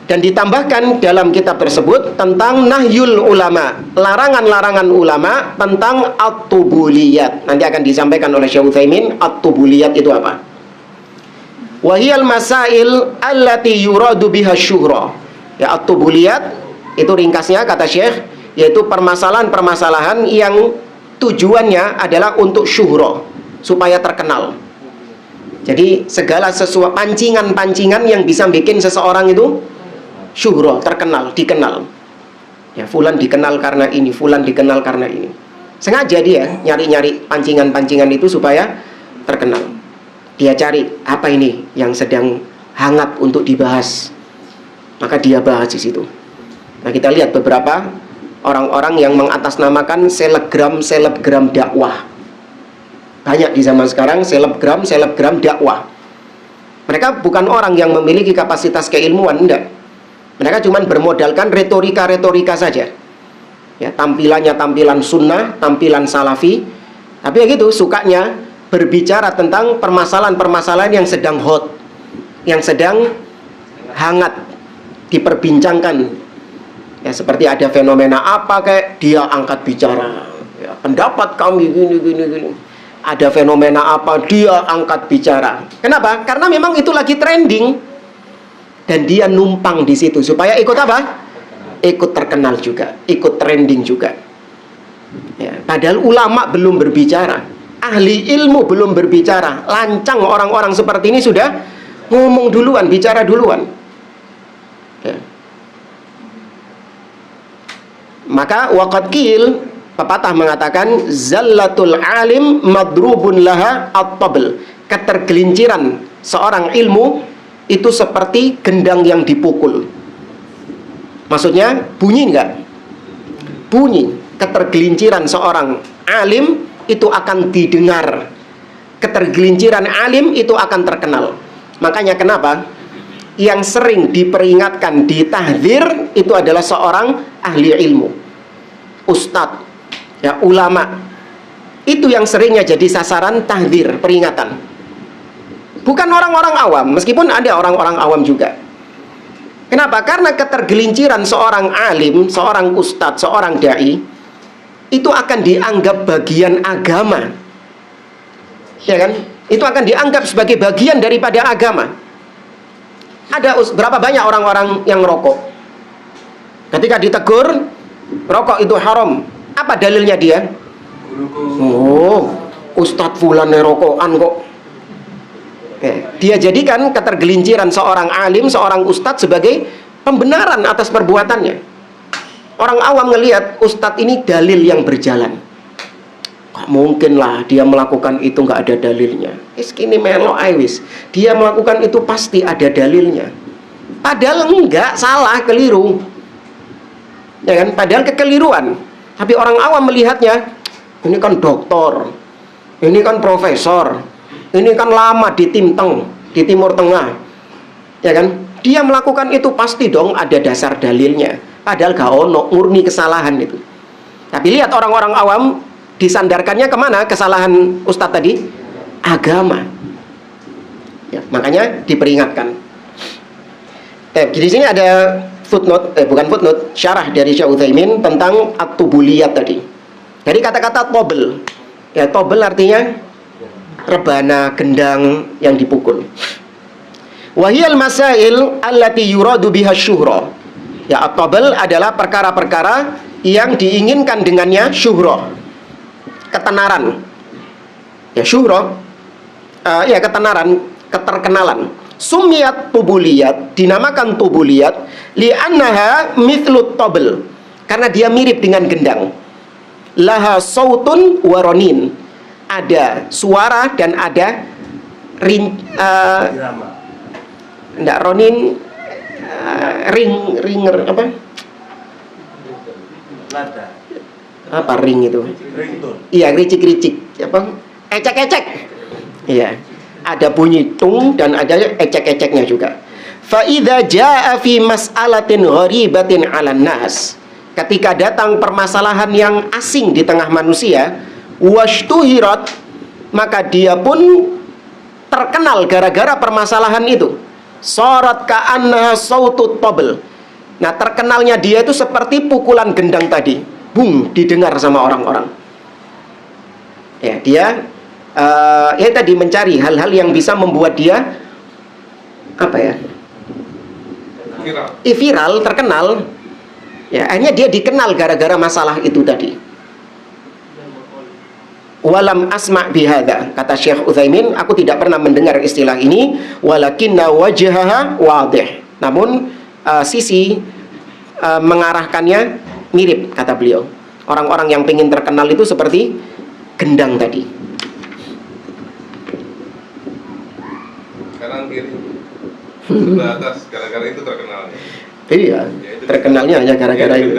Dan ditambahkan dalam kitab tersebut tentang nahyul ulama, larangan-larangan ulama tentang at-tubuliyat. Nanti akan disampaikan oleh Syekh Utsaimin, at-tubuliyat itu apa? Wahiyal masail allati yuradu biha syuhra. Ya, at-tubuliyat itu ringkasnya kata Syekh, yaitu permasalahan-permasalahan yang tujuannya adalah untuk syuhra, supaya terkenal. Jadi segala sesuatu pancingan-pancingan yang bisa bikin seseorang itu syuhra, terkenal, dikenal. Ya, fulan dikenal karena ini, fulan dikenal karena ini. Sengaja dia nyari-nyari pancingan-pancingan itu supaya terkenal. Dia cari apa ini yang sedang hangat untuk dibahas, maka dia bahas di situ. Nah, kita lihat beberapa orang-orang yang mengatasnamakan selebgram dakwah. Banyak di zaman sekarang selebgram dakwah. Mereka bukan orang yang memiliki kapasitas keilmuan, enggak. Mereka cuma bermodalkan retorika saja. Ya, tampilannya tampilan sunnah, tampilan salafi. Tapi ya gitu, sukanya berbicara tentang permasalahan-permasalahan yang sedang hot, yang sedang hangat diperbincangkan. Ya, seperti ada fenomena apa kayak dia angkat bicara. Ya, pendapat kami gini. Ada fenomena apa dia angkat bicara. Kenapa? Karena memang itu lagi trending. Dan dia numpang di situ supaya ikut apa? Ikut terkenal juga, ikut trending juga. Ya, padahal ulama belum berbicara, ahli ilmu belum berbicara, lancang orang-orang seperti ini sudah ngomong duluan, bicara duluan. Ya. Maka waqad qil, pepatah mengatakan zallatul alim madrubun laha at-tabl. Ketergelinciran seorang ilmu itu seperti gendang yang dipukul. Maksudnya bunyi enggak? Bunyi. Ketergelinciran seorang alim itu akan didengar. Ketergelinciran alim itu akan terkenal. Makanya kenapa yang sering diperingatkan, ditahdzir itu adalah seorang ahli ilmu, ustadz Ya, ulama itu yang seringnya jadi sasaran tahdzir, peringatan. Bukan orang-orang awam, meskipun ada orang-orang awam juga. Kenapa? Karena ketergelinciran seorang alim, seorang ustadz, seorang dai itu akan dianggap bagian agama. Ya kan? Itu akan dianggap sebagai bagian daripada agama. Ada berapa banyak orang-orang yang rokok? Ketika ditegur, rokok itu haram. Apa dalilnya dia? Oh, Ustadz fulan rokokan kok. Dia jadikan ketergelinciran seorang alim, seorang ustadz sebagai pembenaran atas perbuatannya. Orang awam ngelihat ustadz ini dalil yang berjalan. Gak mungkin lah dia melakukan itu nggak ada dalilnya. Ini melo wis. Dia melakukan itu pasti ada dalilnya. Padahal enggak, salah, keliru. Ya kan? Padahal kekeliruan. Tapi orang awam melihatnya, ini kan doktor, ini kan profesor, ini kan lama di Timteng, di Timur Tengah. Ya kan? Dia melakukan itu pasti dong ada dasar dalilnya. Padahal gak ono, murni kesalahan itu. Tapi lihat orang-orang awam disandarkannya kemana kesalahan ustadz tadi? Agama. Ya, makanya diperingatkan. Di sini ada footnote, bukan footnote, syarah dari Syekh Utsaimin tentang at-tubuliyat tadi. Dari kata-kata tobel. Ya, tobel artinya rebana, gendang yang dipukul. Wahiyal masail allati yuradu biha syuhra. Ya, at-tobel adalah perkara-perkara yang diinginkan dengannya syuhra, ketenaran. Ya, syuhra, ya ketenaran, keterkenalan. Sumiyat tubuliyat, dinamakan tubuliyat li'annaha mithlut tobel, karena dia mirip dengan gendang. Laha sautun waronin, ada suara dan ada enggak ronin, ringer apa? Apa ring itu? Iya, ricik-ricik, apa? Ecek-ecek. Iya. Ada bunyi tung dan ada ecek-eceknya juga. Fa idza jaa fi mas'alatin gharibatin 'alan nas, ketika datang permasalahan yang asing di tengah manusia, washtuhirat, maka dia pun terkenal gara-gara permasalahan itu. Sarat ka'annaha sautut tabl. Nah, terkenalnya dia itu seperti pukulan gendang tadi. Bung, didengar sama orang-orang. Ya, dia ya tadi mencari hal-hal yang bisa membuat dia apa ya? Viral, terkenal. Ya, akhirnya dia dikenal gara-gara masalah itu tadi. Walam asma' bihadza, kata Syekh Utsaimin, aku tidak pernah mendengar istilah ini, walakinna wajhaha wadih. Namun sisi mengarahkannya mirip, kata beliau. Orang-orang yang pengen terkenal itu seperti gendang tadi. Kanan kiri sebelah atas, gara-gara itu terkenalnya. Iya, ya, terkenalnya hanya gara-gara itu.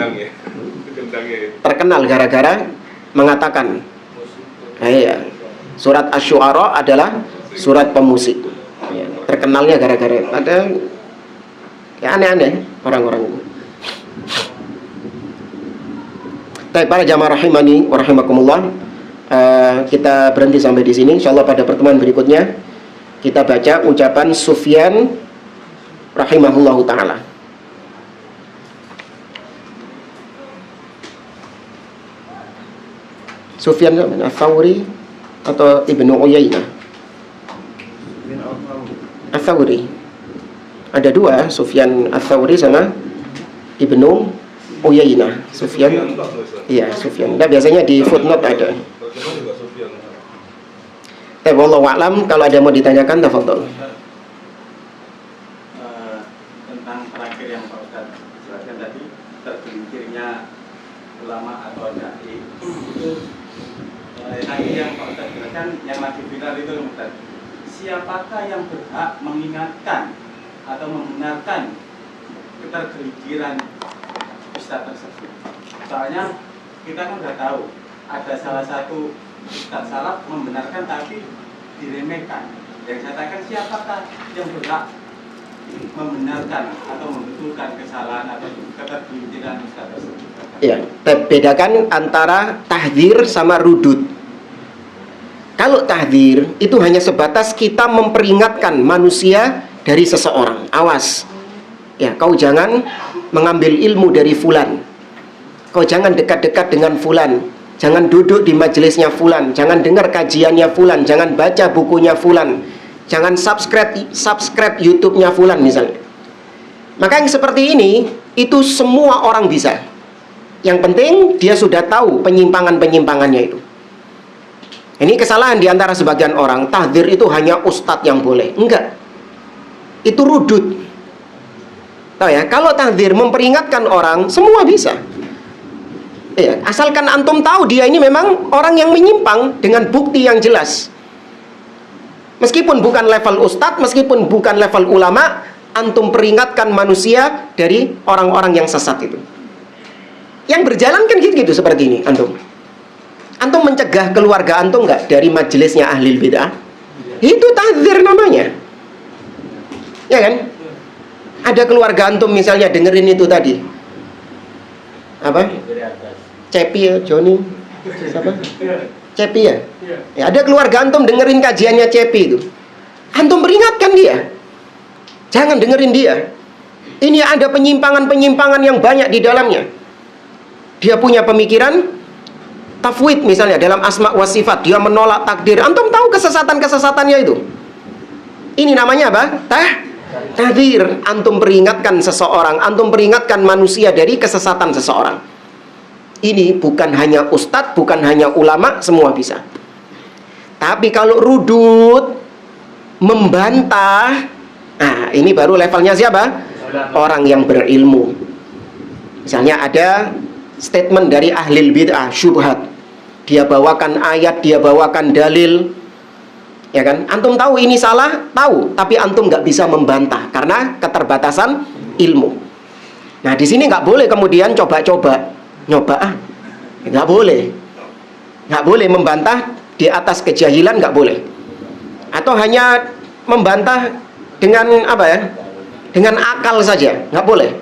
Terkenal gara-gara mengatakan, iya, surat Asy-Syu'ara adalah surat pemusik. Ya, terkenalnya gara-gara itu. Ada ya aneh-aneh orang-orang itu. Baik, para jamaah rahimani wa rahimakumullah, kita berhenti sampai di sini. Insyaallah pada pertemuan berikutnya kita baca ucapan Sufyan rahimahullahu ta'ala. Sufyan Ats-Tsauri atau Ibnu Uyainah? Ats-Tsauri. Ada dua, Sufyan Ats-Tsauri sama Ibnu Uyainah. Sufyan. Iya, Sufyan. Nah, biasanya di footnote ada. Wallahu a'lam. Kalau ada yang mau ditanyakan, tafadhol. Tentang terakhir yang Pak Ustaz jelaskan tadi, tergelincirnya ulama atau dai itu, tadi yang Pak Ustaz jelaskan yang lagi viral itu, Ustaz, siapakah yang berhak mengingatkan atau membenarkan ketergelinciran ustaz tersebut? Soalnya kita kan sudah tahu ada salah satu ustaz salaf membenarkan tapi diremehkan. Yang saya tanyakan, siapakah yang berhak membenarkan atau membetulkan kesalahan atau ketergelinciran Ustaz tersebut? Ya, bedakan antara tahdzir sama rudud. Kalau tahdzir itu hanya sebatas kita memperingatkan manusia dari seseorang. Awas, ya, kau jangan mengambil ilmu dari fulan. Kau jangan dekat-dekat dengan fulan. Jangan duduk di majelisnya fulan. Jangan dengar kajiannya fulan. Jangan baca bukunya fulan. Jangan subscribe YouTube-nya fulan misalnya. Maka yang seperti ini itu semua orang bisa. Yang penting dia sudah tahu penyimpangan-penyimpangannya itu. Ini kesalahan di antara sebagian orang. Tahdzir itu hanya ustadz yang boleh. Enggak. Itu rudud. Tahu ya, kalau tahdzir memperingatkan orang, semua bisa. Ya, asalkan antum tahu dia ini memang orang yang menyimpang dengan bukti yang jelas. Meskipun bukan level ustadz, meskipun bukan level ulama, antum peringatkan manusia dari orang-orang yang sesat itu. Yang berjalan kan gitu seperti ini, antum. Antum mencegah keluarga antum nggak dari majelisnya ahlil bid'ah? Itu tahdzir namanya. Ya kan? Ada keluarga antum misalnya dengerin itu tadi. Apa? Cepi ya, Joni. Siapa? Cepi ya? Ya, ada keluarga antum dengerin kajiannya Cepi itu. Antum peringatkan dia. Jangan dengerin dia. Ini ada penyimpangan-penyimpangan yang banyak di dalamnya. Dia punya pemikiran tafwid misalnya dalam asma wa sifat, dia menolak takdir. Antum tahu kesesatan-kesesatannya itu. Ini namanya apa? Tahdzir. Antum peringatkan seseorang, antum peringatkan manusia dari kesesatan seseorang. Ini bukan hanya ustadz, bukan hanya ulama, semua bisa. Tapi kalau rudud, membantah, nah ini baru levelnya siapa? Orang yang berilmu. Misalnya ada statement dari ahlil bid'ah, syubhat. Dia bawakan ayat, dia bawakan dalil, ya kan? Antum tahu ini salah, tahu, tapi antum nggak bisa membantah karena keterbatasan ilmu. Nah di sini nggak boleh kemudian coba-coba, nggak boleh, membantah di atas kejahilan, nggak boleh. Atau hanya membantah dengan apa ya? Dengan akal saja, nggak boleh.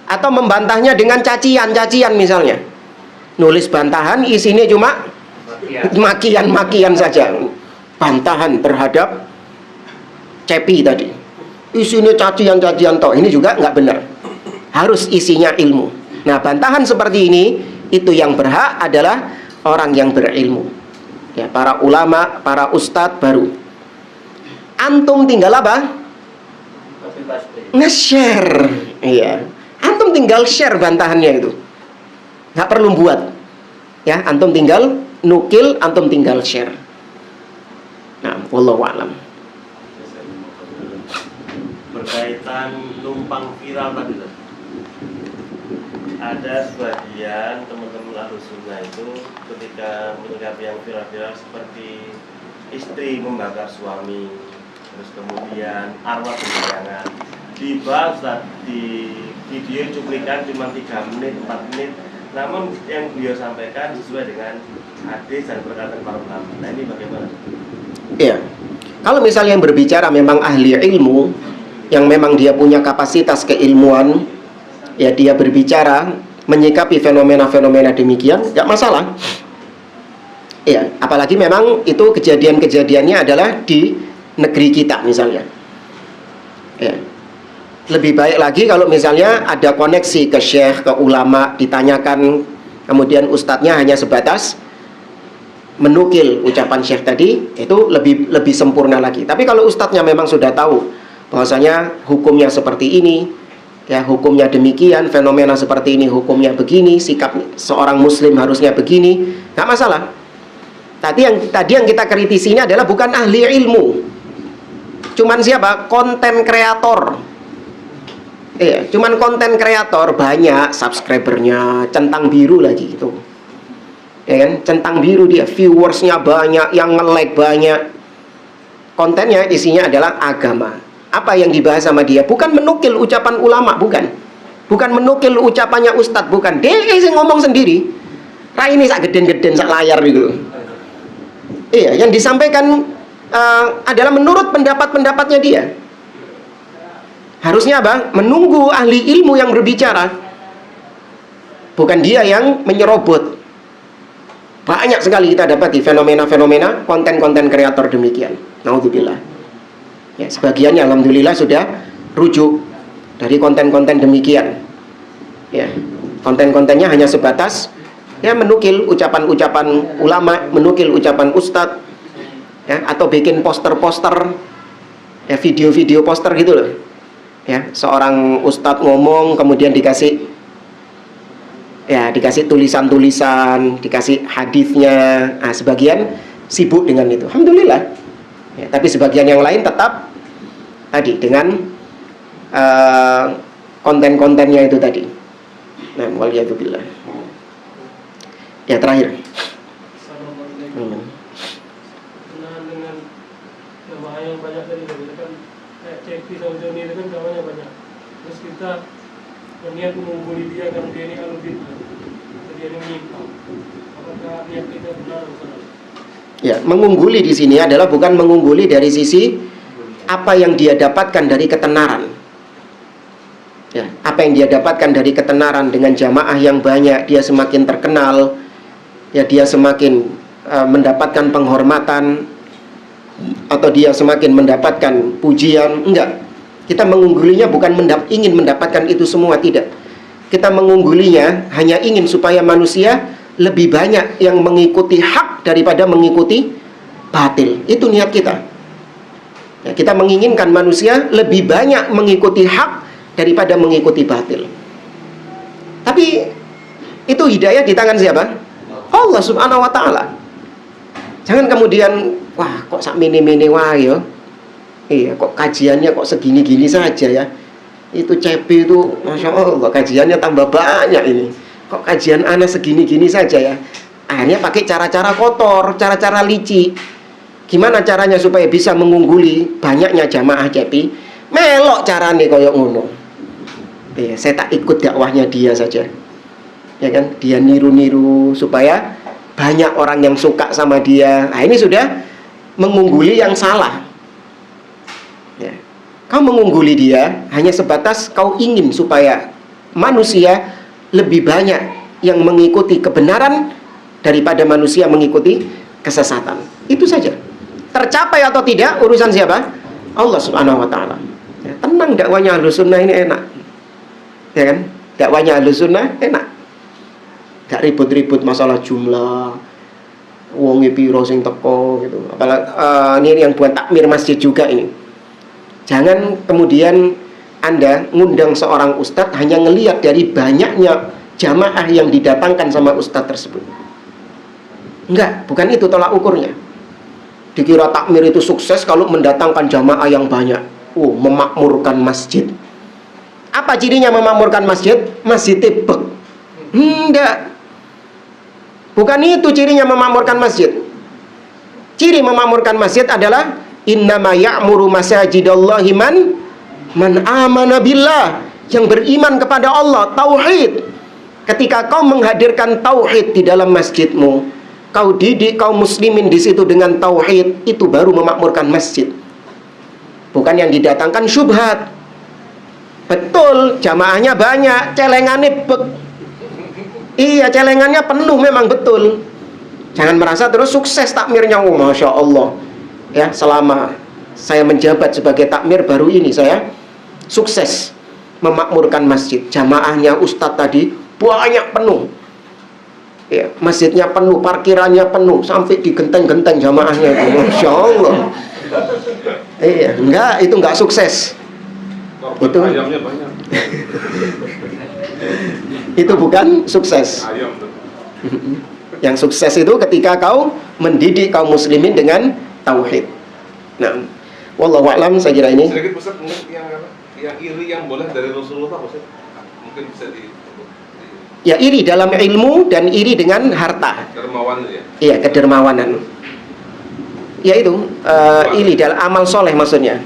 Atau membantahnya dengan cacian misalnya. Nulis bantahan isinya cuma makian saja. Bantahan terhadap Cepi tadi. Isinya cacian toh. Ini juga nggak benar. Harus isinya ilmu. Nah, bantahan seperti ini itu yang berhak adalah orang yang berilmu. Ya, para ulama, para ustadz baru. Antum tinggal apa? Nge-share. Iya. Antum tinggal share bantahannya itu. Nggak perlu buat. Ya, antum tinggal nukil, antum tinggal share. Nah, wallahu a'lam. Berkaitan numpang viral tadi, ada sebagian teman-teman Ahlus Sunnah itu ketika menyikapi yang viral-viral seperti istri membakar suami, terus kemudian arwah sembarangan, dibahas di video cuplikan cuma 3 menit, 4 menit, namun yang beliau sampaikan sesuai dengan hadis dan perkataan para ulama. Nah ini bagaimana? Iya. Kalau misalnya yang berbicara memang ahli ilmu, yang memang dia punya kapasitas keilmuan, ya dia berbicara menyikapi fenomena-fenomena demikian, nggak masalah. Ya, apalagi memang itu kejadian-kejadiannya adalah di negeri kita misalnya. Ya. Lebih baik lagi kalau misalnya ada koneksi ke syekh, ke ulama, ditanyakan, kemudian ustadznya hanya sebatas menukil ucapan syekh tadi, itu lebih sempurna lagi. Tapi kalau ustadznya memang sudah tahu bahwasanya hukumnya seperti ini, ya hukumnya demikian, fenomena seperti ini hukumnya begini, sikap seorang muslim harusnya begini, nggak masalah. Tadi yang kita kritisi ini adalah bukan ahli ilmu, cuman siapa? Konten kreator. Iya, cuman konten kreator banyak subscribernya, centang biru lagi itu. Ya kan? Centang biru dia, viewersnya banyak, yang nge-like banyak. Kontennya isinya adalah agama. Apa yang dibahas sama dia? Bukan menukil ucapan ulama, bukan. Bukan menukil ucapannya ustadz, bukan. Dia yang ngomong sendiri. Rai ini sak geden-geden sak layar gitu. Iya, yang disampaikan adalah menurut pendapat-pendapatnya dia. Harusnya apa? Menunggu ahli ilmu yang berbicara. Bukan dia yang menyerobot. Banyak sekali kita dapati fenomena-fenomena konten-konten kreator demikian. Naudzubillah. Ya, sebagiannya alhamdulillah sudah rujuk dari konten-konten demikian. Ya, konten-kontennya hanya sebatas ya menukil ucapan-ucapan ulama, menukil ucapan ustadz, ya, atau bikin poster-poster, ya, video-video poster gitu loh. Ya, seorang ustadz ngomong kemudian dikasih tulisan-tulisan, dikasih hadisnya. Nah, sebagian sibuk dengan itu. Alhamdulillah. Ya, tapi sebagian yang lain tetap tadi dengan konten-kontennya itu tadi. Nah, waliyadzubillah. Ya, terakhir. Assalamualaikum. Berkenaan dengan jamaah yang banyak tadi kan kayak Cepi sama Joni itu kan jamaahnya banyak. Terus kita berniat mengungguli dia karena dia ini alubid, dia ini menyimpang. Apakah niat kita benar atau salah? Ya, mengungguli di sini adalah bukan mengungguli dari sisi apa yang dia dapatkan dari ketenaran. Ya, apa yang dia dapatkan dari ketenaran dengan jamaah yang banyak, dia semakin terkenal, ya, dia semakin mendapatkan penghormatan, atau dia semakin mendapatkan pujian. Enggak. Kita mengunggulinya bukan ingin mendapatkan itu semua, tidak. Kita mengunggulinya hanya ingin supaya manusia lebih banyak yang mengikuti hak daripada mengikuti batil. Itu niat kita. Ya, kita menginginkan manusia lebih banyak mengikuti hak daripada mengikuti batil. Tapi itu hidayah di tangan siapa? Allah Subhanahu wa ta'ala. Jangan kemudian, wah kok sak mini-mini wae ya. Iya, kok kajiannya kok segini-gini saja ya. Itu CP itu, Masya Allah, kajiannya tambah banyak ini. Kok kajian anak segini-gini saja ya. Akhirnya pakai cara-cara kotor, cara-cara licik. Gimana caranya supaya bisa mengungguli banyaknya jamaah CP? Melok caranya koyok ngono. Iya, saya tak ikut dakwahnya dia saja. Ya kan, dia niru-niru supaya banyak orang yang suka sama dia. Nah, ini sudah mengungguli yang salah. Ya. Kau mengungguli dia hanya sebatas kau ingin supaya manusia lebih banyak yang mengikuti kebenaran daripada manusia mengikuti kesesatan. Itu saja. Tercapai atau tidak urusan siapa? Allah Subhanahu wa ta'ala. Ya, tenang, dakwanya Ahlus Sunnah ini enak. Ya kan? Dakwanya Ahlus Sunnah enak. Gak ribut-ribut masalah jumlah, wonge piro sing teko gitu. Apalagi ini yang buat takmir masjid juga ini. Jangan kemudian Anda ngundang seorang ustadz hanya ngelihat dari banyaknya jamaah yang didatangkan sama ustadz tersebut. Enggak, bukan itu tolak ukurnya. Dikira takmir itu sukses kalau mendatangkan jamaah yang banyak. Memakmurkan masjid. Apa cirinya memakmurkan masjid? Masjid tebek. Enggak. Bukan itu cirinya memakmurkan masjid. Ciri memakmurkan masjid adalah innama ya'muru masajidallahi man amana billah, yang beriman kepada Allah, tauhid. Ketika kau menghadirkan tauhid di dalam masjidmu, kau didik kaum muslimin di situ dengan tauhid, itu baru memakmurkan masjid. Bukan yang didatangkan syubhat. Betul, jamaahnya banyak, celengannya iya, celengannya penuh memang betul. Jangan merasa terus sukses takmirnya, Masya Allah. Ya, selama saya menjabat sebagai takmir baru ini saya sukses memakmurkan masjid. Jamaahnya ustadz tadi banyak penuh. Ya, masjidnya penuh, parkirannya penuh, sampai digenteng-genteng jamaahnya. Masya Allah. Iya, itu enggak sukses. Itu ayamnya banyak. Itu bukan sukses. Ayam. Yang sukses itu ketika kau mendidik kaum muslimin dengan tauhid. Nah, wallahu a'lam, saya kira ini. Sedikit Ustaz, mungkin yang iri yang boleh dari Rasulullah Ustaz. Mungkin bisa Ya, iri dalam ilmu dan iri dengan harta. Dermawan ya. Iya, kedermawanan. Ya itu iri dalam amal soleh maksudnya.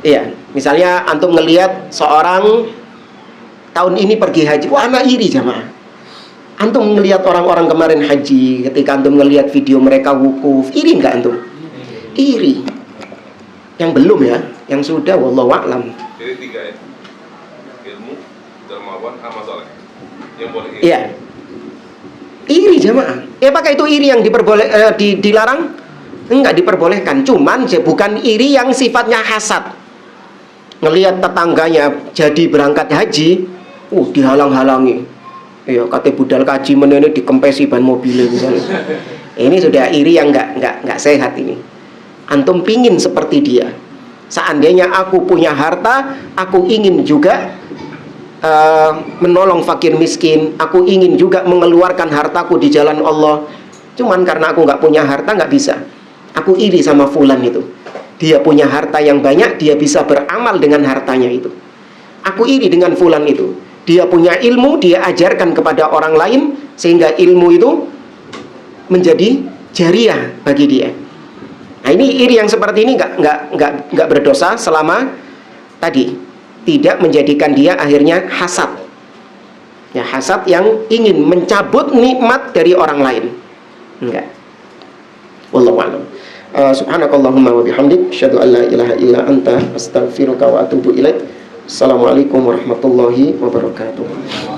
Iya, misalnya antum ngelihat seorang tahun ini pergi haji, wah anak iri jamaah. Antum ngelihat orang-orang kemarin haji, ketika antum ngelihat video mereka wukuf, iri nggak antum? Iri. Yang belum ya, yang sudah wallahu a'lam. Jadi 3 ya. Ilmu, dermawan, amal soleh. Yang boleh iri. Iya. Iri jamaah. Apakah itu iri yang dilarang? Enggak diperbolehkan. Cuman bukan iri yang sifatnya hasad. Ngelihat tetangganya jadi berangkat haji, dihalang-halangi. Ya kata budal kaji menene dikempesi ban mobilnya misalnya. Ini sudah iri yang enggak sehat ini. Antum pingin seperti dia. Seandainya aku punya harta, aku ingin juga menolong fakir miskin. Aku ingin juga mengeluarkan hartaku di jalan Allah. Cuman karena aku nggak punya harta, nggak bisa. Aku iri sama fulan itu. Dia punya harta yang banyak, dia bisa beramal dengan hartanya itu. Aku iri dengan fulan itu. Dia punya ilmu, dia ajarkan kepada orang lain, sehingga ilmu itu menjadi jariah bagi dia. Nah ini iri yang seperti ini nggak berdosa selama tadi tidak menjadikan dia akhirnya hasad. Ya, hasad yang ingin mencabut nikmat dari orang lain. Enggak. Wallahu a'lam. Subhanakallahumma wa bihamdik, asyhadu an la ilaha illa anta, astaghfiruka wa atubu ilaik. Assalamualaikum warahmatullahi wabarakatuh.